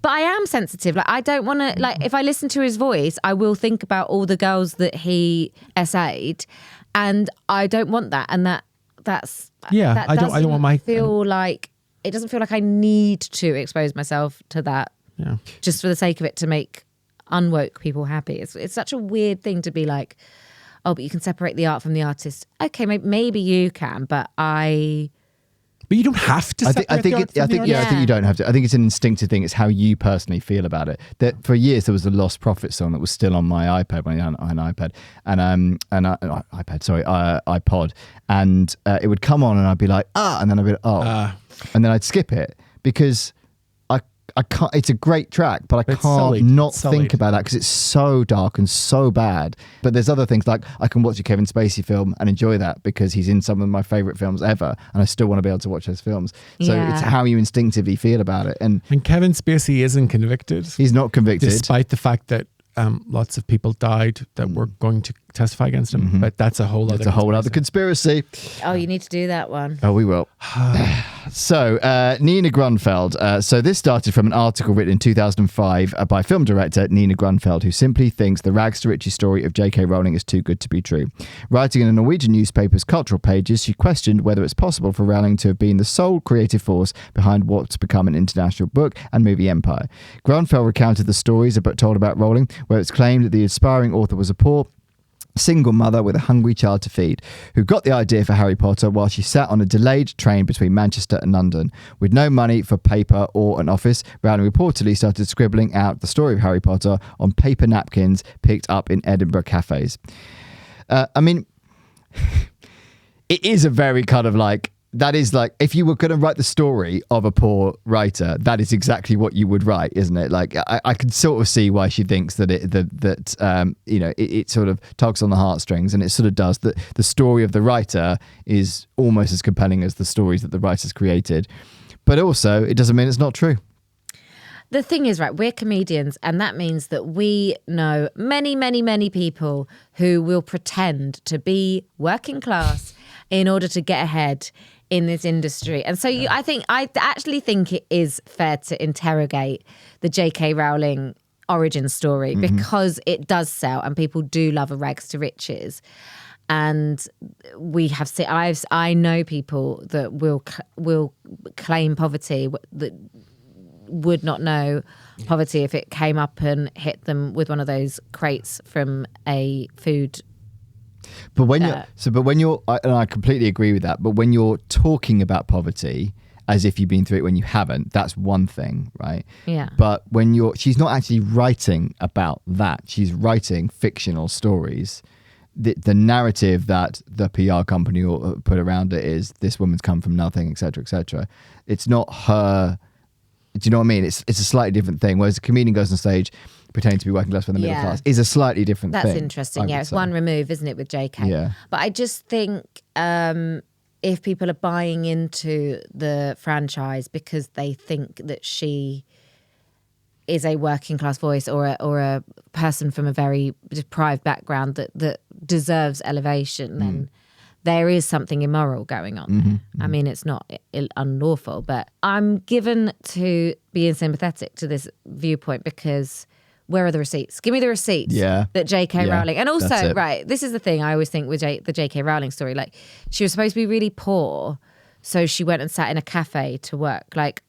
Speaker 1: but I am sensitive. Like I don't want to. Like if I listen to his voice, I will think about all the girls that he essayed, and I don't want that. And that's
Speaker 3: I don't want my
Speaker 1: feel like it doesn't feel like I need to expose myself to that.
Speaker 3: Yeah,
Speaker 1: just for the sake of it to make unwoke people happy. It's such a weird thing to be like. Oh, but you can separate the art from the artist. Okay, maybe you can, but
Speaker 3: But you don't have to.
Speaker 2: I think you don't have to. I think it's an instinctive thing. It's how you personally feel about it. That for years there was a Lost Prophet song that was still on my iPad, iPod, and it would come on, and I'd be like, and then I'd be like, and then I'd skip it because I can't. It's a great track, but I can't not think about that because it's so dark and so bad. But there's other things like I can watch a Kevin Spacey film and enjoy that because he's in some of my favorite films ever, and I still want to be able to watch those films. So it's how you instinctively feel about it. And
Speaker 3: Kevin Spacey isn't convicted.
Speaker 2: He's not convicted,
Speaker 3: despite the fact that lots of people died that were going to testify against him.
Speaker 2: Mm-hmm.
Speaker 3: But that's a whole other
Speaker 2: conspiracy.
Speaker 1: Oh, you need to do that one.
Speaker 2: Oh, we will. So, Nina Grunfeld. So this started from an article written in 2005 by film director Nina Grunfeld, who simply thinks the rags to riches story of J.K. Rowling is too good to be true. Writing in a Norwegian newspaper's cultural pages, she questioned whether it's possible for Rowling to have been the sole creative force behind what's become an international book and movie empire. Grunfeld recounted the stories told about Rowling, where it's claimed that the aspiring author was a poor single mother with a hungry child to feed, who got the idea for Harry Potter while she sat on a delayed train between Manchester and London. With no money for paper or an office, Rowling reportedly started scribbling out the story of Harry Potter on paper napkins picked up in Edinburgh cafes. I mean, it is a very kind of like, that is like, if you were going to write the story of a poor writer, that is exactly what you would write, isn't it? Like, I can sort of see why she thinks that it sort of tugs on the heartstrings, and it sort of does. That the story of the writer is almost as compelling as the stories that the writers created. But also, it doesn't mean it's not true.
Speaker 1: The thing is, right, we're comedians, and that means that we know many, many, many people who will pretend to be working class in order to get ahead in this industry. And so I actually think it is fair to interrogate the J.K. Rowling origin story because it does sell and people do love a rags to riches. And we have seen, I know people that will claim poverty that would not know poverty if it came up and hit them with one of those crates from a food.
Speaker 2: But when you're, and I completely agree with that, but when you're talking about poverty as if you've been through it when you haven't, that's one thing, right?
Speaker 1: Yeah.
Speaker 2: But when she's not actually writing about that. She's writing fictional stories. The narrative that the PR company put around it is this woman's come from nothing, etc., etc. It's not her. Do you know what I mean? It's a slightly different thing. Whereas a comedian goes on stage pretending to be working class for the middle class is a slightly different thing.
Speaker 1: That's interesting. Yeah, it's one remove, isn't it, with JK?
Speaker 2: Yeah.
Speaker 1: But I just think if people are buying into the franchise because they think that she is a working class voice or a person from a very deprived background that deserves elevation, then there is something immoral going on there. I mean, it's not unlawful, but I'm given to being sympathetic to this viewpoint because where are the receipts? Give me the receipts that J.K. Rowling... And also, right, this is the thing I always think with the J.K. Rowling story. Like, she was supposed to be really poor, so she went and sat in a cafe to work. Like,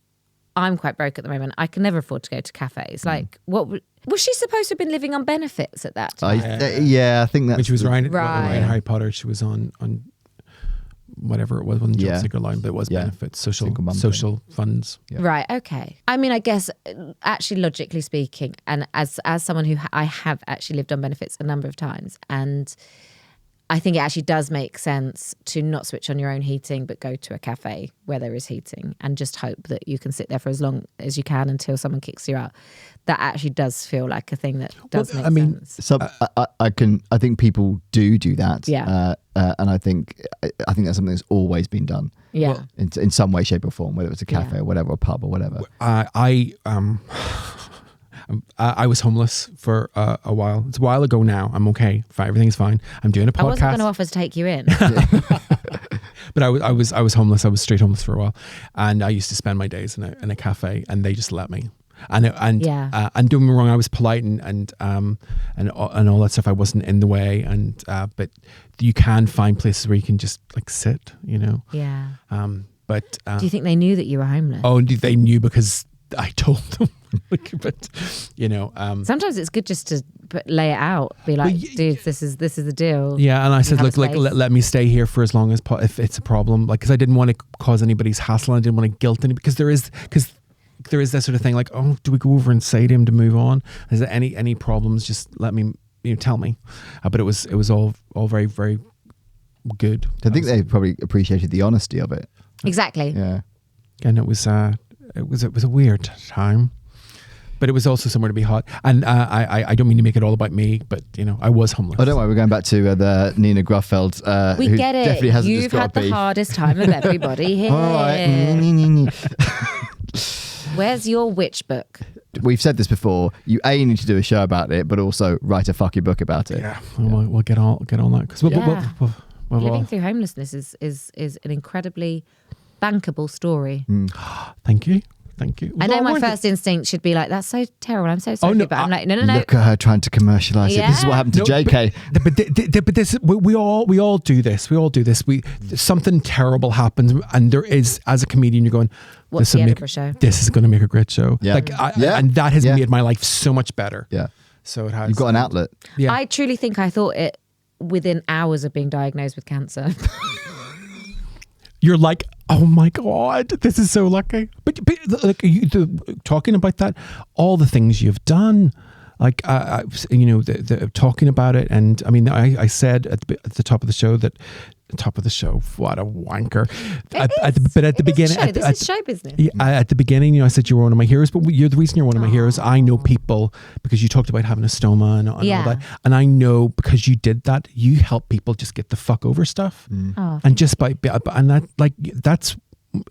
Speaker 1: I'm quite broke at the moment. I can never afford to go to cafes. Like, what... Was she supposed to have been living on benefits at that time?
Speaker 2: I think that...
Speaker 3: When she was writing Harry Potter, she was on whatever it was, on the job seeker line, but it was benefits, social funds.
Speaker 1: Yeah. Right, okay. I mean, I guess, actually, logically speaking, and as someone who I have actually lived on benefits a number of times, and I think it actually does make sense to not switch on your own heating, but go to a cafe where there is heating and just hope that you can sit there for as long as you can until someone kicks you out. That actually does feel like a thing that does make sense.
Speaker 2: So I think people do that.
Speaker 1: Yeah.
Speaker 2: And I think that's something that's always been done.
Speaker 1: Yeah.
Speaker 2: Well, in some way, shape, or form, whether it's a cafe or whatever, or a pub or whatever.
Speaker 3: I was homeless for a while. It's a while ago now. I'm okay. Everything's fine. I'm doing a podcast.
Speaker 1: I wasn't going to offer to take you in.
Speaker 3: But I was homeless. I was straight homeless for a while, and I used to spend my days in a cafe, and they just let me. And don't get me wrong, I was polite and all that stuff. I wasn't in the way, but you can find places where you can just like sit, you know.
Speaker 1: Yeah.
Speaker 3: But
Speaker 1: do you think they knew that you were homeless?
Speaker 3: Oh, they knew because I told them. But
Speaker 1: Sometimes it's good just to lay it out. Be like, dude, this is the deal.
Speaker 3: Yeah, and I said,
Speaker 1: have
Speaker 3: look,
Speaker 1: a space.
Speaker 3: let me stay here for as long as if it's a problem, like, because I didn't want to cause anybody's hassle. And I didn't want to guilt any, because there is that sort of thing, like, oh, do we go over and say to him to move on? Is there any problems? Just let me, tell me. But it was all very, very good.
Speaker 2: I think they probably appreciated the honesty of it.
Speaker 1: Exactly.
Speaker 2: Yeah.
Speaker 3: And it was a weird time. But it was also somewhere to be hot. And I don't mean to make it all about me, but, I was homeless.
Speaker 2: Oh, don't worry. We're going back to the Nina Gruffeld.
Speaker 1: We
Speaker 2: who
Speaker 1: get it.
Speaker 2: Definitely hasn't
Speaker 1: You've
Speaker 2: just got
Speaker 1: had the
Speaker 2: beef.
Speaker 1: hardest time of everybody here.
Speaker 2: All right.
Speaker 1: Where's your witch book?
Speaker 2: We've said this before. You need to do a show about it, but also write a fucking book about it.
Speaker 3: Yeah, we'll get on that. Because
Speaker 1: Living through homelessness is an incredibly bankable story.
Speaker 3: Thank you.
Speaker 1: I know my first instinct should be like, that's so terrible, I'm so sorry.
Speaker 3: no,
Speaker 1: but I'm like, no.
Speaker 2: Look at her trying to commercialise it. This is what happened to J.K.
Speaker 3: But this, we all do this. We all do this. Something terrible happens, and there is, as a comedian, you're going,
Speaker 1: what's the Edinburgh show?
Speaker 3: This is going to make a great show.
Speaker 2: Yeah.
Speaker 3: And that has made my life so much better.
Speaker 2: Yeah.
Speaker 3: So it has.
Speaker 2: You've got an outlet.
Speaker 3: Yeah.
Speaker 1: I truly think I thought it within hours of being diagnosed with cancer.
Speaker 3: You're like, oh my God, this is so lucky. But like, talking about that, all the things you've done, like, the talking about it. And I mean, I said at the top of the show what a wanker. But at the beginning,
Speaker 1: this is show business.
Speaker 3: Yeah, at the beginning, I said you were one of my heroes, but you're the reason you're one of my heroes. I know people because you talked about having a stoma and all that, and I know because you did that, you help people just get the fuck over stuff, and just that's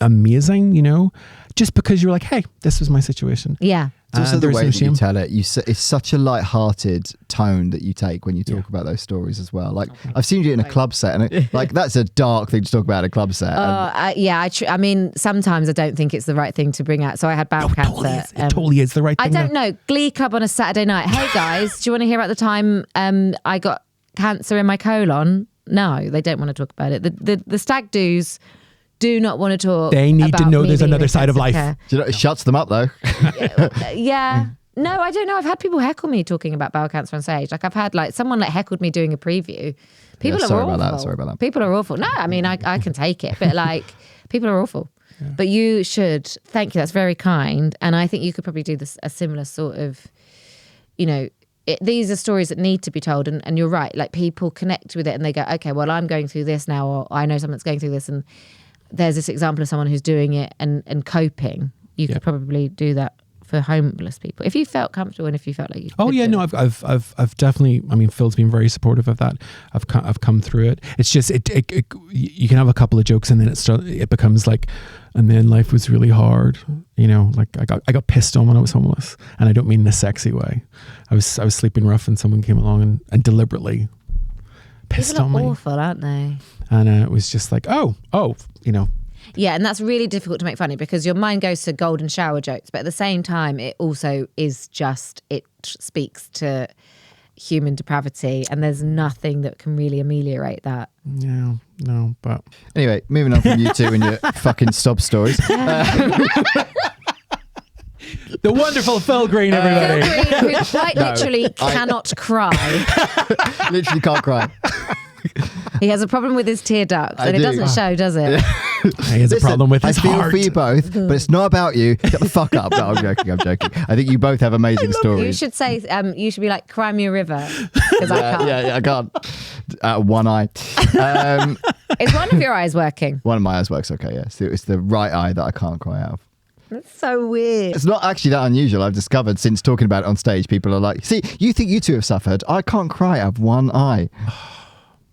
Speaker 3: amazing, just because you're like, hey, this was my situation.
Speaker 1: Yeah.
Speaker 2: It's also the way
Speaker 3: no
Speaker 2: that you
Speaker 3: shame.
Speaker 2: tell it. It's such a light-hearted tone that you take when you talk about those stories as well. Like, I've seen you in a club set, and that's a dark thing to talk about at a club set.
Speaker 1: I mean, sometimes I don't think it's the right thing to bring out. So I had bowel cancer.
Speaker 3: It totally is the right thing.
Speaker 1: I don't know. Glee Club on a Saturday night. Hey guys, do you want to hear about the time I got cancer in my colon? No, they don't want to talk about it. The stag do's do not want to talk.
Speaker 3: They need to
Speaker 1: about
Speaker 3: know
Speaker 1: me
Speaker 3: there's
Speaker 1: being
Speaker 3: another
Speaker 1: in
Speaker 3: side of life.
Speaker 1: care.
Speaker 2: Do you know, it shuts them up though.
Speaker 1: Yeah. No, I don't know. I've had people heckle me talking about bowel cancer on stage. Like I've had someone heckled me doing a preview. People are
Speaker 2: sorry
Speaker 1: awful.
Speaker 2: about that. Sorry about that.
Speaker 1: People are awful. No, I mean I can take it, but people are awful. Yeah. But you should. Thank you. That's very kind. And I think you could probably do a similar sort of, these are stories that need to be told. And you're right. Like people connect with it and they go, okay, well, I'm going through this now, or I know someone that's going through this, and there's this example of someone who's doing it and coping. You could probably do that for homeless people if you felt comfortable and if you felt like you could do it.
Speaker 3: I've definitely, I mean, Phil's been very supportive of that. I've come through it. It's just you can have a couple of jokes and then it becomes like, and then life was really hard, like I got pissed on when I was homeless, and I don't mean in a sexy way. I was sleeping rough and someone came along and deliberately pissed on me.
Speaker 1: People are awful, aren't they?
Speaker 3: And it was just like,
Speaker 1: Yeah, and that's really difficult to make funny because your mind goes to golden shower jokes, but at the same time, it also is it speaks to human depravity, and there's nothing that can really ameliorate that.
Speaker 3: Yeah, no, but...
Speaker 2: Anyway, moving on from you two and your fucking sob stories.
Speaker 3: The wonderful Phil Green, everybody.
Speaker 1: Phil Green, who quite literally cannot cry.
Speaker 2: Literally can't cry.
Speaker 1: He has a problem with his tear ducts, and it doesn't show, does it?
Speaker 3: He has a problem with his
Speaker 2: I feel
Speaker 3: heart.
Speaker 2: for you both, but it's not about you. Get the fuck up. No, I'm joking. I think you both have amazing stories.
Speaker 1: You should say, you should be like, cry me a river, because I can't.
Speaker 2: Yeah, I can't. One eye.
Speaker 1: Is one of your eyes working?
Speaker 2: One of my eyes works okay, yeah. So it's the right eye that I can't cry out of.
Speaker 1: That's so weird.
Speaker 2: It's not actually that unusual. I've discovered since talking about it on stage, people are like, see, you think you two have suffered. I can't cry out of one eye.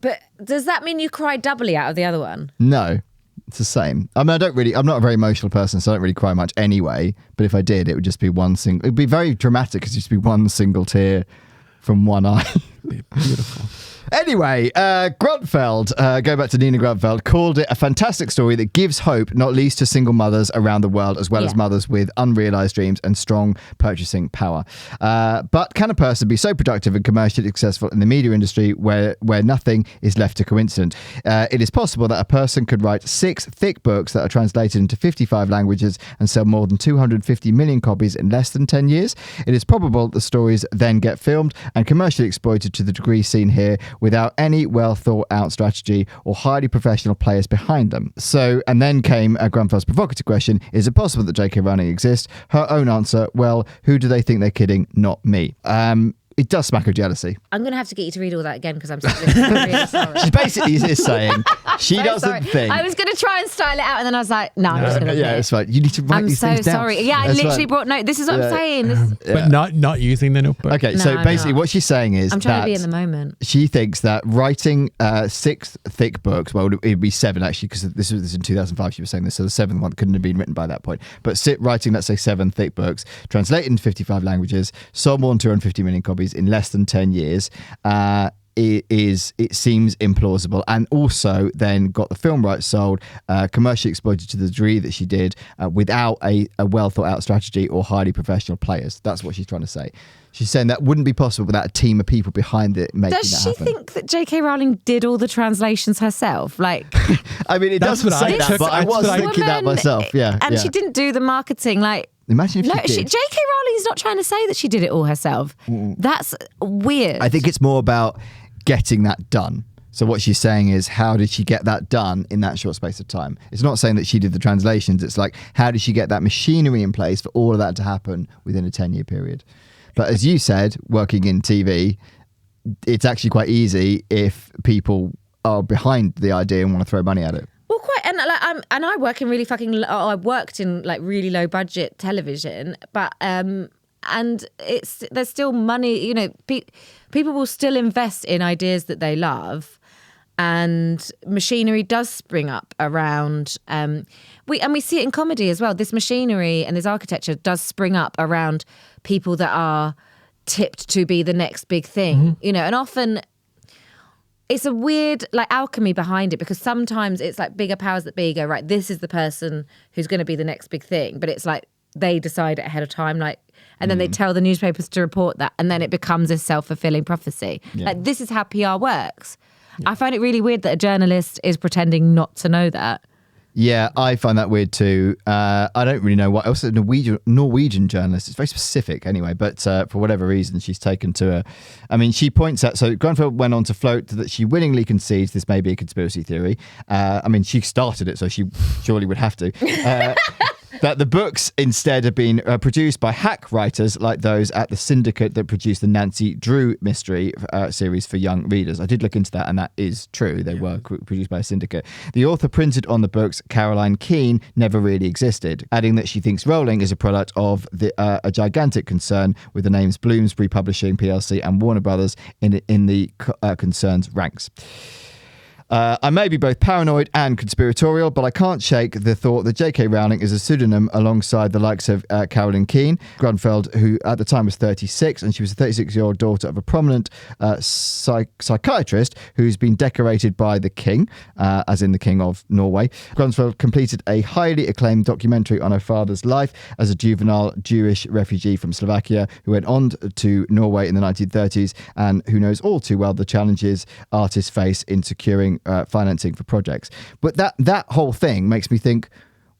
Speaker 1: But does that mean you cry doubly out of the other one?
Speaker 2: No, it's the same. I mean, I'm not a very emotional person, so I don't really cry much anyway. But if I did, it would just be it'd be very dramatic because it'd just be one single tear from one eye.
Speaker 3: Beautiful.
Speaker 2: Anyway, Grunfeld, go back to Nina Grunfeld, called it a fantastic story that gives hope, not least to single mothers around the world, as well as mothers with unrealized dreams and strong purchasing power. But can a person be so productive and commercially successful in the media industry where nothing is left to coincidence? It is possible that a person could write 6 thick books that are translated into 55 languages and sell more than 250 million copies in less than 10 years. It is probable the stories then get filmed and commercially exploited to the degree seen here without any well thought out strategy or highly professional players behind them. So, and then came Grunfeld's provocative question, is it possible that J.K. Rowling exists? Her own answer, well, who do they think they're kidding? Not me. It does smack of jealousy.
Speaker 1: I'm going to have to get you to read all that again because I'm really sorry.
Speaker 2: She basically is saying she doesn't think.
Speaker 1: I was going to try and style it out and then I was like, no, I'm just going to
Speaker 2: Yeah, it's fine. You need to write these things down.
Speaker 1: I'm so sorry. Yeah, I literally brought notes. This is what I'm saying.
Speaker 3: But not using the notebook.
Speaker 2: Okay, so basically what she's saying is
Speaker 1: I'm trying to be in the moment.
Speaker 2: She thinks that writing 6 thick books, well, it would be 7 actually, because this was in 2005 she was saying this, so the 7th one couldn't have been written by that point. But writing, let's say, 7 thick books, translated into 55 languages, sold more than 250 million copies in less than 10 years, it seems implausible, and also then got the film rights sold, commercially exploited to the degree that she did, without a well thought out strategy or highly professional players. That's what she's trying to say. She's saying that wouldn't be possible without a team of people behind it making
Speaker 1: Does
Speaker 2: that
Speaker 1: she
Speaker 2: happen.
Speaker 1: think that J.K. Rowling did all the translations herself? Like,
Speaker 2: I mean, it
Speaker 3: That's
Speaker 2: doesn't
Speaker 3: what I
Speaker 2: say that,
Speaker 3: took-
Speaker 2: but I
Speaker 3: that's
Speaker 2: was
Speaker 3: what I-
Speaker 2: thinking that myself. Yeah,
Speaker 1: and
Speaker 2: yeah.
Speaker 1: she didn't do the marketing. Like,
Speaker 2: Imagine if
Speaker 1: no,
Speaker 2: she did.
Speaker 1: J.K. Rowling's not trying to say that she did it all herself. That's weird.
Speaker 2: I think it's more about getting that done. So what she's saying is, how did she get that done in that short space of time? It's not saying that she did the translations. It's like, how did she get that machinery in place for all of that to happen within a 10-year period? But as you said, working in TV, it's actually quite easy if people are behind the idea and want to throw money at it.
Speaker 1: Well, quite, and like, I work in really fucking. I worked in like really low budget television, but and there's still money. You know, people will still invest in ideas that they love, and machinery does spring up around. We see it in comedy as well. This machinery and this architecture does spring up around people that are tipped to be the next big thing. You know, and often. It's a weird like alchemy behind it, because sometimes it's like bigger powers that be go, right, this is the person who's going to be the next big thing. But it's like they decide it ahead of time, like, and then they tell the newspapers to report that, and then it becomes a self-fulfilling prophecy.
Speaker 2: Yeah.
Speaker 1: Like, this is how PR works. Yeah. I find it really weird that a journalist is pretending not to know that.
Speaker 2: Yeah, I find that weird too. I don't really know what else. A Norwegian journalist. It's very specific anyway, but for whatever reason, she's taken to I mean, she points out, so Grunfeld went on to float that she willingly concedes this may be a conspiracy theory. I mean, she started it, so she surely would have to. That the books instead have been produced by hack writers like those at the syndicate that produced the Nancy Drew mystery series for young readers. I did look into that, and that is true. They were produced by a syndicate. The author printed on the books, Caroline Keane, never really existed, adding that she thinks Rowling is a product of a gigantic concern with the names Bloomsbury Publishing PLC and Warner Brothers in the concern's ranks. I may be both paranoid and conspiratorial, but I can't shake the thought that J.K. Rowling is a pseudonym alongside the likes of Caroline Keane. Grunfeld, who at the time was 36, and she was a 36-year-old daughter of a prominent psychiatrist who's been decorated by the king, as in the king of Norway. Grunfeld completed a highly acclaimed documentary on her father's life as a juvenile Jewish refugee from Slovakia who went on to Norway in the 1930s, and who knows all too well the challenges artists face in securing financing for projects. But that whole thing makes me think,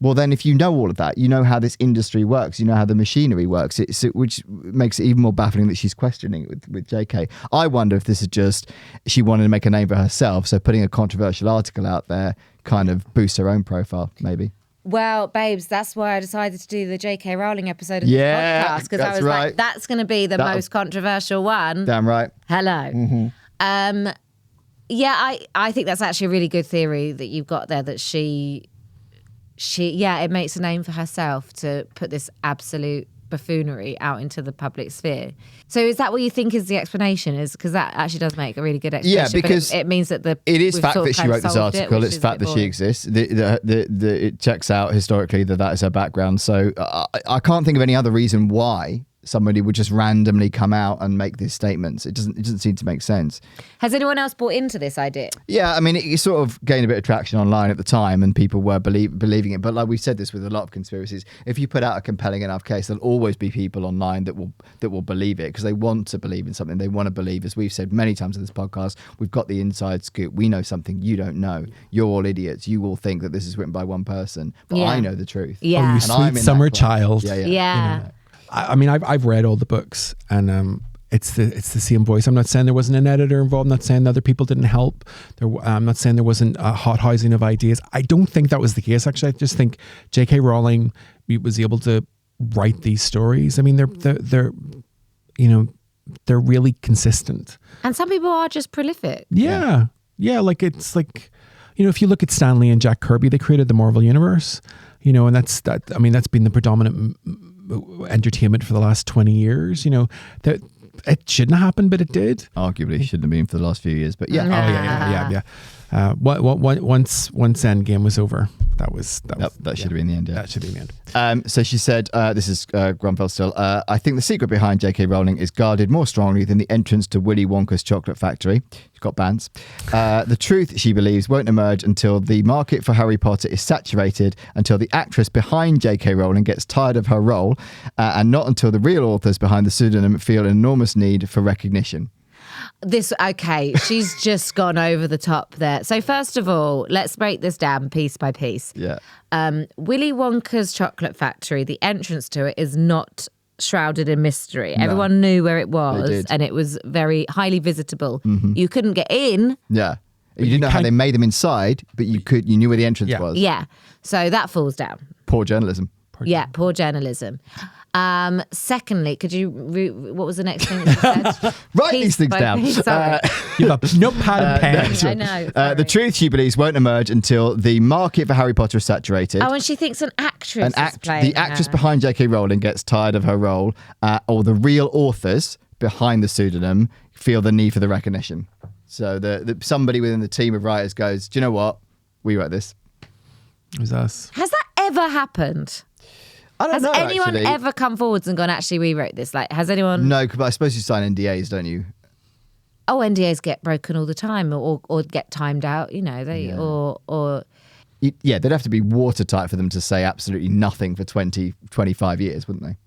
Speaker 2: well, then if you know all of that, you know how this industry works, you know how the machinery works, which makes it even more baffling that she's questioning it with JK. I wonder if this is just, she wanted to make a name for herself, so putting a controversial article out there kind of boosts her own profile, maybe.
Speaker 1: Well, babes, that's why I decided to do the J.K. Rowling episode of this podcast, because I was like, that's going to be the most controversial one.
Speaker 2: Damn right.
Speaker 1: Hello. Mm-hmm. Yeah, I think that's actually a really good theory that you've got there, that she it makes a name for herself to put this absolute buffoonery out into the public sphere. So is that what you think is the explanation? Is because that actually does make a really good explanation.
Speaker 2: Yeah, because
Speaker 1: it means that
Speaker 2: it is fact that she wrote this article. It's fact that she exists. It checks out historically that is her background. So I can't think of any other reason why somebody would just randomly come out and make these statements. It doesn't seem to make sense.
Speaker 1: Has anyone else bought into this idea?
Speaker 2: Yeah, I mean, it sort of gained a bit of traction online at the time, and people were believing it. But like we've said this with a lot of conspiracies, if you put out a compelling enough case, there'll always be people online that will believe it because they want to believe in something. They want to believe, as we've said many times in this podcast, we've got the inside scoop. We know something you don't know. You're all idiots. You all think that this is written by one person, but I know the truth.
Speaker 1: Yeah,
Speaker 3: you
Speaker 1: and
Speaker 3: sweet summer child.
Speaker 1: Yeah.
Speaker 3: You know, I mean, I've read all the books, and it's the same voice. I'm not saying there wasn't an editor involved. I'm not saying other people didn't help. I'm not saying there wasn't a hot housing of ideas. I don't think that was the case. Actually, I just think J.K. Rowling was able to write these stories. I mean, they're really consistent.
Speaker 1: And some people are just prolific.
Speaker 3: Yeah. Like it's like, if you look at Stan Lee and Jack Kirby, they created the Marvel Universe. And that's been the predominant entertainment for the last 20 years. That it shouldn't have happened, but it did.
Speaker 2: Arguably shouldn't have been for the last few years, but yeah.
Speaker 3: Once Endgame was over, that should have been the end. Yeah. That should have been the end.
Speaker 2: So she said, this is Grunfeld still, I think the secret behind J.K. Rowling is guarded more strongly than the entrance to Willy Wonka's chocolate factory. She's got bands. The truth, she believes, won't emerge until the market for Harry Potter is saturated, until the actress behind J.K. Rowling gets tired of her role, and not until the real authors behind the pseudonym feel an enormous need for recognition.
Speaker 1: She's just gone over the top there. So first of all, let's break this down piece by piece.
Speaker 2: Yeah.
Speaker 1: Willy Wonka's chocolate factory, the entrance to it is not shrouded in mystery. No. Everyone knew where it was, and it was very highly visitable. Mm-hmm. You couldn't get in.
Speaker 2: Yeah. You didn't know how they made them inside, but you knew where the entrance was.
Speaker 1: Yeah. So that falls down.
Speaker 2: Poor journalism.
Speaker 1: Poor journalism. Secondly, could you what was the next thing that you said?
Speaker 2: Write these things down.
Speaker 1: Sorry.
Speaker 3: You have notepad and pen.
Speaker 1: I know.
Speaker 2: The truth, she believes, won't emerge until the market for Harry Potter is saturated.
Speaker 1: Oh, and she thinks an actress is playing
Speaker 2: the actress behind J.K. Rowling gets tired of her role, or the real authors behind the pseudonym feel the need for the recognition. So somebody within the team of writers goes, do you know what? We wrote this.
Speaker 3: It was us.
Speaker 1: Has that ever happened?
Speaker 2: I don't know.
Speaker 1: Has anyone
Speaker 2: actually
Speaker 1: ever come forwards and gone, actually, we wrote this? Like, has anyone?
Speaker 2: No, but I suppose you sign NDAs, don't you?
Speaker 1: Oh, NDAs get broken all the time, or get timed out. They'd
Speaker 2: have to be watertight for them to say absolutely nothing for 20, 25 years, wouldn't they?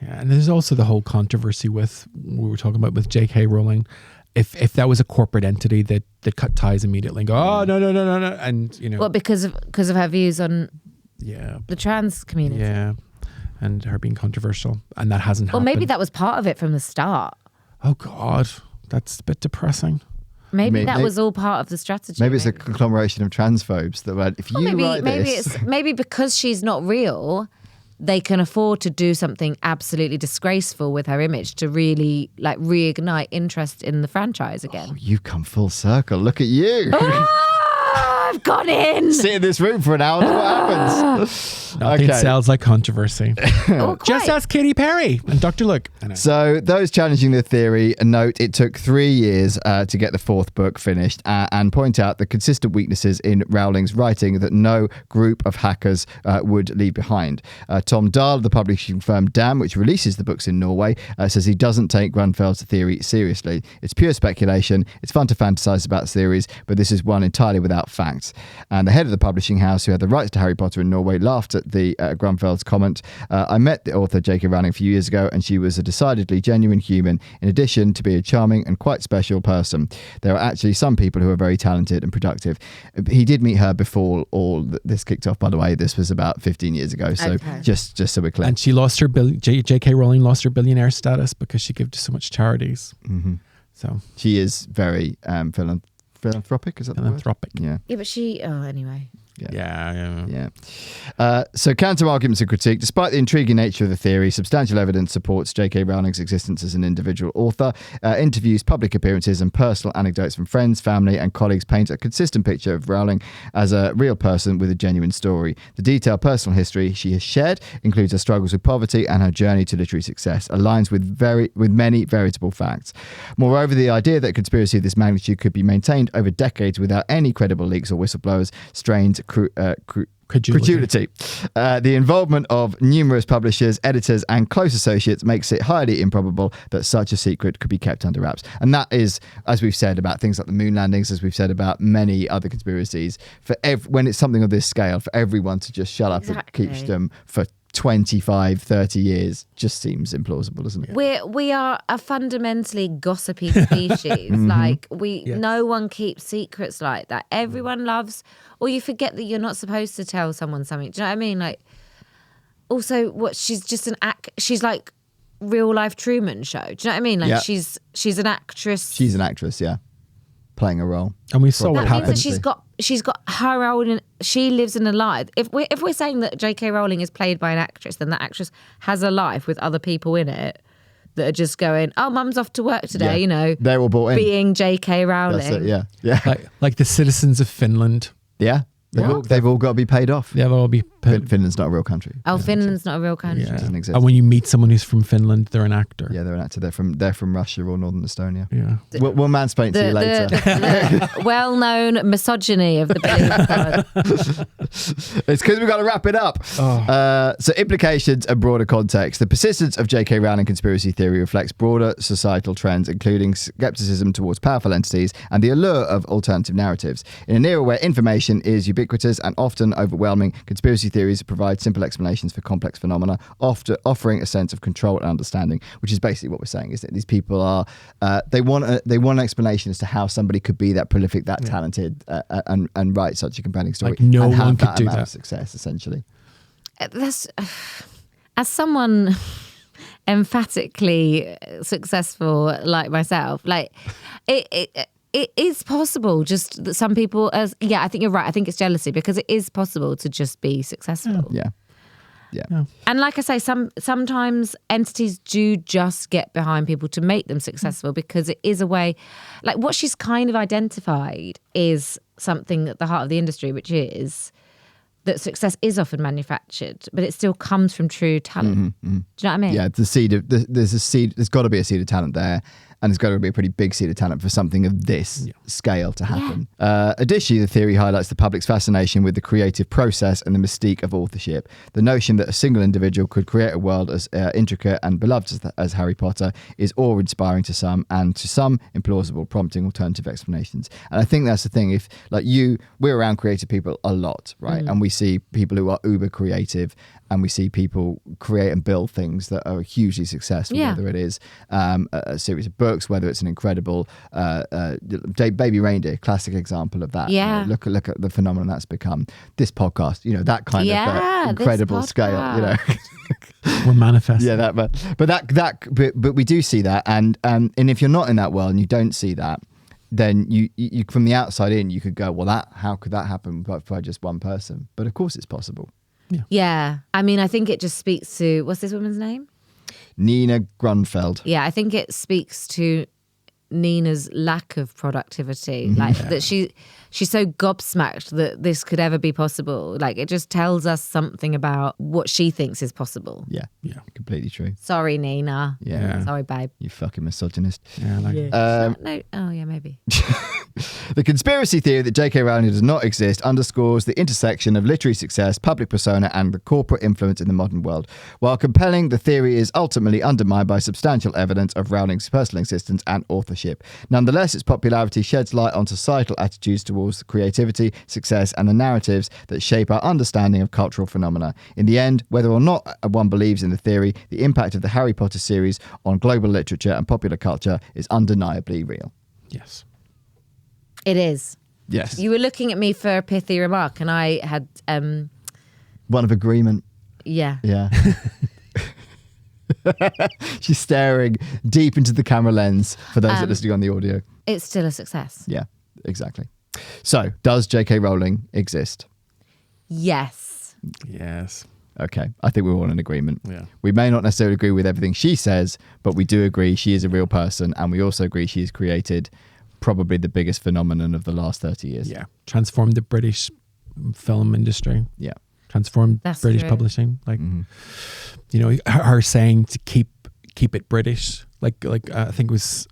Speaker 3: Yeah, and there's also the whole controversy with we were talking about with J.K. Rowling. If that was a corporate entity that cut ties immediately and go, oh no, and
Speaker 1: well, because of her views on.
Speaker 3: Yeah.
Speaker 1: The trans community.
Speaker 3: Yeah. And her being controversial. And that hasn't happened.
Speaker 1: Well, maybe that was part of it from the start.
Speaker 3: Oh, God. That's a bit depressing.
Speaker 1: Maybe that was all part of the strategy.
Speaker 2: Maybe it's a conglomeration of transphobes that went, if you write this...
Speaker 1: Maybe because she's not real, they can afford to do something absolutely disgraceful with her image to really reignite interest in the franchise again.
Speaker 2: Oh, you've come full circle. Look at you.
Speaker 1: I've gone in.
Speaker 2: Sit in this room for an hour and what happens?
Speaker 3: Nothing sounds like controversy. Just ask Katy Perry and Dr. Luke.
Speaker 2: So those challenging the theory note it took 3 years to get the fourth book finished and point out the consistent weaknesses in Rowling's writing that no group of hackers would leave behind. Tom Dahl of the publishing firm Dam, which releases the books in Norway, says he doesn't take Grunfeld's theory seriously. It's pure speculation. It's fun to fantasize about theories, but this is one entirely without facts. And the head of the publishing house, who had the rights to Harry Potter in Norway, laughed at the Grunfeld's comment. I met the author J.K. Rowling a few years ago, and she was a decidedly genuine human, in addition to be a charming and quite special person. There are actually some people who are very talented and productive. He did meet her before all this kicked off, by the way. This was about 15 years ago, so just so we're clear.
Speaker 3: And she lost her J.K. Rowling lost her billionaire status because she gave to so much charities.
Speaker 2: Mm-hmm.
Speaker 3: So
Speaker 2: she is very philanthropic, is that
Speaker 3: philanthropic?
Speaker 2: The word?
Speaker 1: Yeah, but anyway.
Speaker 3: Yeah.
Speaker 2: So counter-arguments and critique. Despite the intriguing nature of the theory, substantial evidence supports J.K. Rowling's existence as an individual author. Interviews, public appearances and personal anecdotes from friends, family and colleagues paint a consistent picture of Rowling as a real person with a genuine story. The detailed personal history she has shared includes her struggles with poverty and her journey to literary success, aligns with many veritable facts. Moreover, the idea that a conspiracy of this magnitude could be maintained over decades without any credible leaks or whistleblowers strains Credulity. The involvement of numerous publishers, editors, and close associates makes it highly improbable that such a secret could be kept under wraps. And that is, as we've said about things like the moon landings, as we've said about many other conspiracies, when it's something of this scale, for everyone to just shut up and keep them for 25, 30 years just seems implausible, doesn't it?
Speaker 1: We are a fundamentally gossipy species. Like no one keeps secrets like that. Everyone loves, or you forget that you're not supposed to tell someone something. Do you know what I mean? Like, also, she's just she's like real life Truman Show. Do you know what I mean? Like she's an actress.
Speaker 2: She's an actress, yeah, playing a role.
Speaker 3: And we saw what
Speaker 1: that
Speaker 3: happened.
Speaker 1: means that she's got her own. She lives in a life. If we're saying that J.K. Rowling is played by an actress, then that actress has a life with other people in it that are just going, "Oh, Mum's off to work today." You know,
Speaker 2: they're all bought in.
Speaker 1: Being J.K. Rowling.
Speaker 2: That's it, yeah.
Speaker 3: Like the citizens of Finland.
Speaker 2: Yeah. They've all got to be paid off.
Speaker 3: They'll all be paid.
Speaker 2: Finland's not a real country.
Speaker 1: Oh, Finland's not a real country.
Speaker 3: Yeah.
Speaker 2: It doesn't exist.
Speaker 3: And when you meet someone who's from Finland, they're an actor.
Speaker 2: Yeah, they're an actor. They're from Russia or Northern Estonia.
Speaker 3: Yeah.
Speaker 2: We'll mansplain to you later.
Speaker 1: The well-known misogyny of the Believetheconspiracytheory.
Speaker 2: It's because we've got to wrap it up. So implications and broader context. The persistence of J.K. Rowling conspiracy theory reflects broader societal trends, including skepticism towards powerful entities and the allure of alternative narratives. In an era where information is ubiquitous and often overwhelming, conspiracy theories provide simple explanations for complex phenomena, often offering a sense of control and understanding, which is basically what we're saying, is that these people are, they want an explanation as to how somebody could be that prolific, that talented, and write such a compelling story.
Speaker 3: Like no
Speaker 2: and have
Speaker 3: one could
Speaker 2: that
Speaker 3: do
Speaker 2: amount
Speaker 3: that.
Speaker 2: of success, essentially.
Speaker 1: That's, as someone emphatically successful like myself, like it is possible, just that some people, I think you're right. I think it's jealousy, because it is possible to just be successful.
Speaker 2: Yeah.
Speaker 1: And like I say, sometimes entities do just get behind people to make them successful, because it is a way, like what she's kind of identified is something at the heart of the industry, which is that success is often manufactured, but it still comes from true talent. Do you know what I mean?
Speaker 2: Yeah, there's got to be a seed of talent there. And there's got to be a pretty big seed of talent for something of this scale to happen. Additionally, the theory highlights the public's fascination with the creative process and the mystique of authorship. The notion that a single individual could create a world as intricate and beloved as Harry Potter is awe-inspiring to some, and to some implausible, prompting alternative explanations. And I think that's the thing. If we're around creative people a lot, right? And we see people who are uber creative, and we see people create and build things that are hugely successful, whether it is a series of books, whether it's an incredible Baby Reindeer, classic example of that.
Speaker 1: Yeah.
Speaker 2: Look at the phenomenon that's become. This podcast, that kind of incredible scale,
Speaker 3: We're manifesting.
Speaker 2: Yeah, but we do see that, and if you're not in that world and you don't see that, then you from the outside in, you could go, well, how could that happen by just one person? But of course it's possible.
Speaker 1: Yeah. I mean, I think it just speaks to, what's this woman's name?
Speaker 2: Nina Grunfeld.
Speaker 1: Yeah, I think it speaks to Nina's lack of productivity. Like that she's so gobsmacked that this could ever be possible. Like it just tells us something about what she thinks is possible.
Speaker 2: Yeah. Completely true.
Speaker 1: Sorry, Nina.
Speaker 2: Yeah.
Speaker 1: Sorry, babe.
Speaker 2: You fucking misogynist.
Speaker 3: Yeah,
Speaker 1: No. Oh, yeah, maybe.
Speaker 2: The conspiracy theory that J.K. Rowling does not exist underscores the intersection of literary success, public persona, and the corporate influence in the modern world. While compelling, the theory is ultimately undermined by substantial evidence of Rowling's personal existence and authorship. Nonetheless, its popularity sheds light on societal attitudes towards creativity, success, and the narratives that shape our understanding of cultural phenomena. In the end, whether or not one believes in the theory, the impact of the Harry Potter series on global literature and popular culture is undeniably real.
Speaker 3: Yes.
Speaker 1: It is.
Speaker 2: Yes.
Speaker 1: You were looking at me for a pithy remark, and I had
Speaker 2: one of agreement.
Speaker 1: Yeah.
Speaker 2: She's staring deep into the camera lens for those that are listening on the audio.
Speaker 1: It's still a success.
Speaker 2: Yeah, exactly. So, does J.K. Rowling exist?
Speaker 1: Yes.
Speaker 2: Okay, I think we're all in agreement.
Speaker 3: Yeah.
Speaker 2: We may not necessarily agree with everything she says, but we do agree she is a real person, and we also agree she's created probably the biggest phenomenon of the last 30 years.
Speaker 3: Yeah. Transformed the British film industry.
Speaker 2: Yeah.
Speaker 3: Transformed
Speaker 1: That's
Speaker 3: British
Speaker 1: true.
Speaker 3: publishing. Like, her saying to keep it British. Like I think it was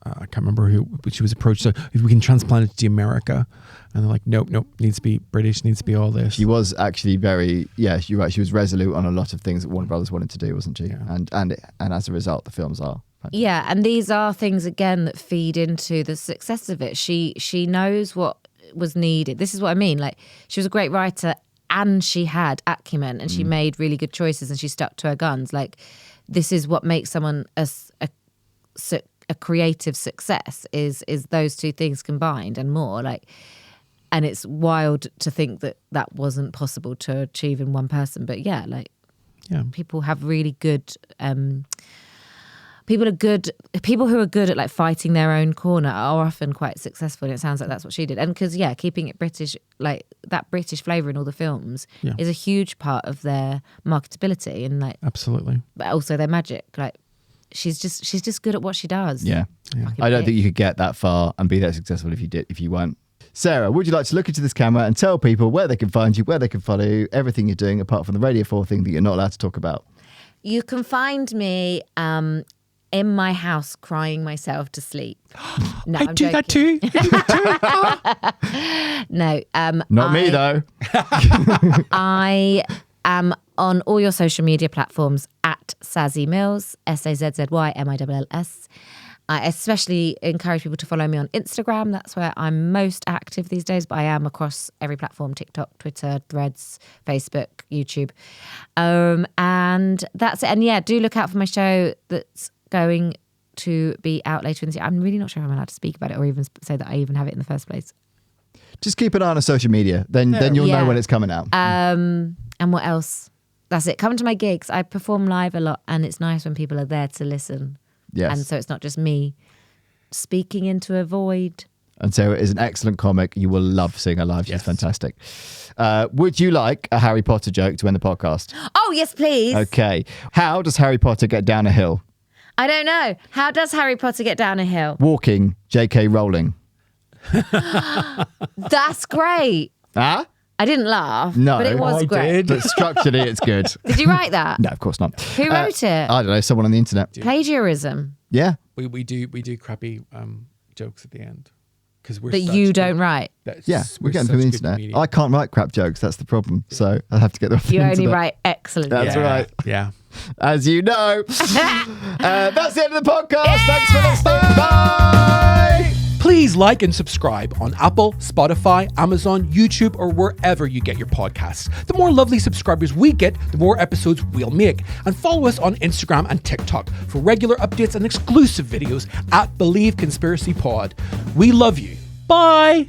Speaker 3: I can't remember who, but she was approached. So if we can transplant it to America, and they're like, nope, needs to be British, needs to be all this.
Speaker 2: She was actually you're right. She was resolute on a lot of things that Warner Brothers wanted to do, wasn't she?
Speaker 3: Yeah.
Speaker 2: And as a result, the films are. Fantastic.
Speaker 1: Yeah, and these are things again that feed into the success of it. She knows what was needed. This is what I mean. Like, she was a great writer, and she had acumen, and she made really good choices, and she stuck to her guns. Like, this is what makes someone a creative success is those two things combined and more. Like, and it's wild to think that wasn't possible to achieve in one person. But yeah, like, people have really good. People who are good at like fighting their own corner are often quite successful, and it sounds like that's what she did. And because keeping it British, like that British flavour in all the films is a huge part of their marketability, and like
Speaker 3: Absolutely.
Speaker 1: but also their magic. Like, she's just good at what she does.
Speaker 2: Yeah.
Speaker 1: Fucking
Speaker 2: I don't
Speaker 1: bitch.
Speaker 2: think you could get that far and be that successful if you weren't. Sarah, would you like to look into this camera and tell people where they can find you, where they can follow you, everything you're doing apart from the Radio 4 thing that you're not allowed to talk about?
Speaker 1: You can find me in my house crying myself to sleep. No,
Speaker 3: I
Speaker 1: I'm
Speaker 3: do
Speaker 1: joking.
Speaker 3: that too.
Speaker 1: No,
Speaker 2: Not me though.
Speaker 1: I am on all your social media platforms at Sazzy Mills, SAZZYMILLS. I especially encourage people to follow me on Instagram. That's where I'm most active these days, but I am across every platform: TikTok, Twitter, Threads, Facebook, YouTube. And that's it. And yeah, do look out for my show that's going to be out later in the year. I'm really not sure if I'm allowed to speak about it or even say that I even have it in the first place.
Speaker 2: Just keep an eye on social media. Then you'll know when it's coming out.
Speaker 1: And what else? That's it. Come to my gigs. I perform live a lot, and it's nice when people are there to listen.
Speaker 2: Yes.
Speaker 1: And so it's not just me speaking into a void.
Speaker 2: And Sarah is an excellent comic. You will love seeing her live. She's fantastic. Would you like a Harry Potter joke to end the podcast?
Speaker 1: Oh, yes, please.
Speaker 2: Okay. How does Harry Potter get down a hill?
Speaker 1: I don't know. How does Harry Potter get down a hill?
Speaker 2: Walking J.K. Rowling.
Speaker 1: That's great.
Speaker 2: Ah?
Speaker 1: I didn't laugh,
Speaker 2: No.
Speaker 1: but it was
Speaker 3: I
Speaker 1: great.
Speaker 3: did.
Speaker 2: But structurally, it's good.
Speaker 1: Did you write that?
Speaker 2: No, of course not.
Speaker 1: Who wrote it?
Speaker 2: I don't know. Someone on the internet.
Speaker 1: Plagiarism.
Speaker 2: Yeah.
Speaker 3: We do crappy jokes at the end because we're
Speaker 1: That
Speaker 3: such
Speaker 1: you
Speaker 3: good-
Speaker 1: don't write.
Speaker 2: Yeah, we're getting from the
Speaker 3: such good
Speaker 2: internet.
Speaker 3: comedians.
Speaker 2: I can't write crap jokes. That's the problem. So I'll have to get them off the
Speaker 1: You
Speaker 2: internet.
Speaker 1: only write excellent.
Speaker 2: That's
Speaker 1: jokes.
Speaker 2: right.
Speaker 3: Yeah.
Speaker 2: As you know. That's the end of the podcast. Thanks for listening. Bye.
Speaker 3: Please like and subscribe on Apple, Spotify, Amazon, YouTube, or wherever you get your podcasts. The more lovely subscribers we get, the more episodes we'll make. And follow us on Instagram and TikTok for regular updates and exclusive videos at Believe Conspiracy Pod. We love you. Bye.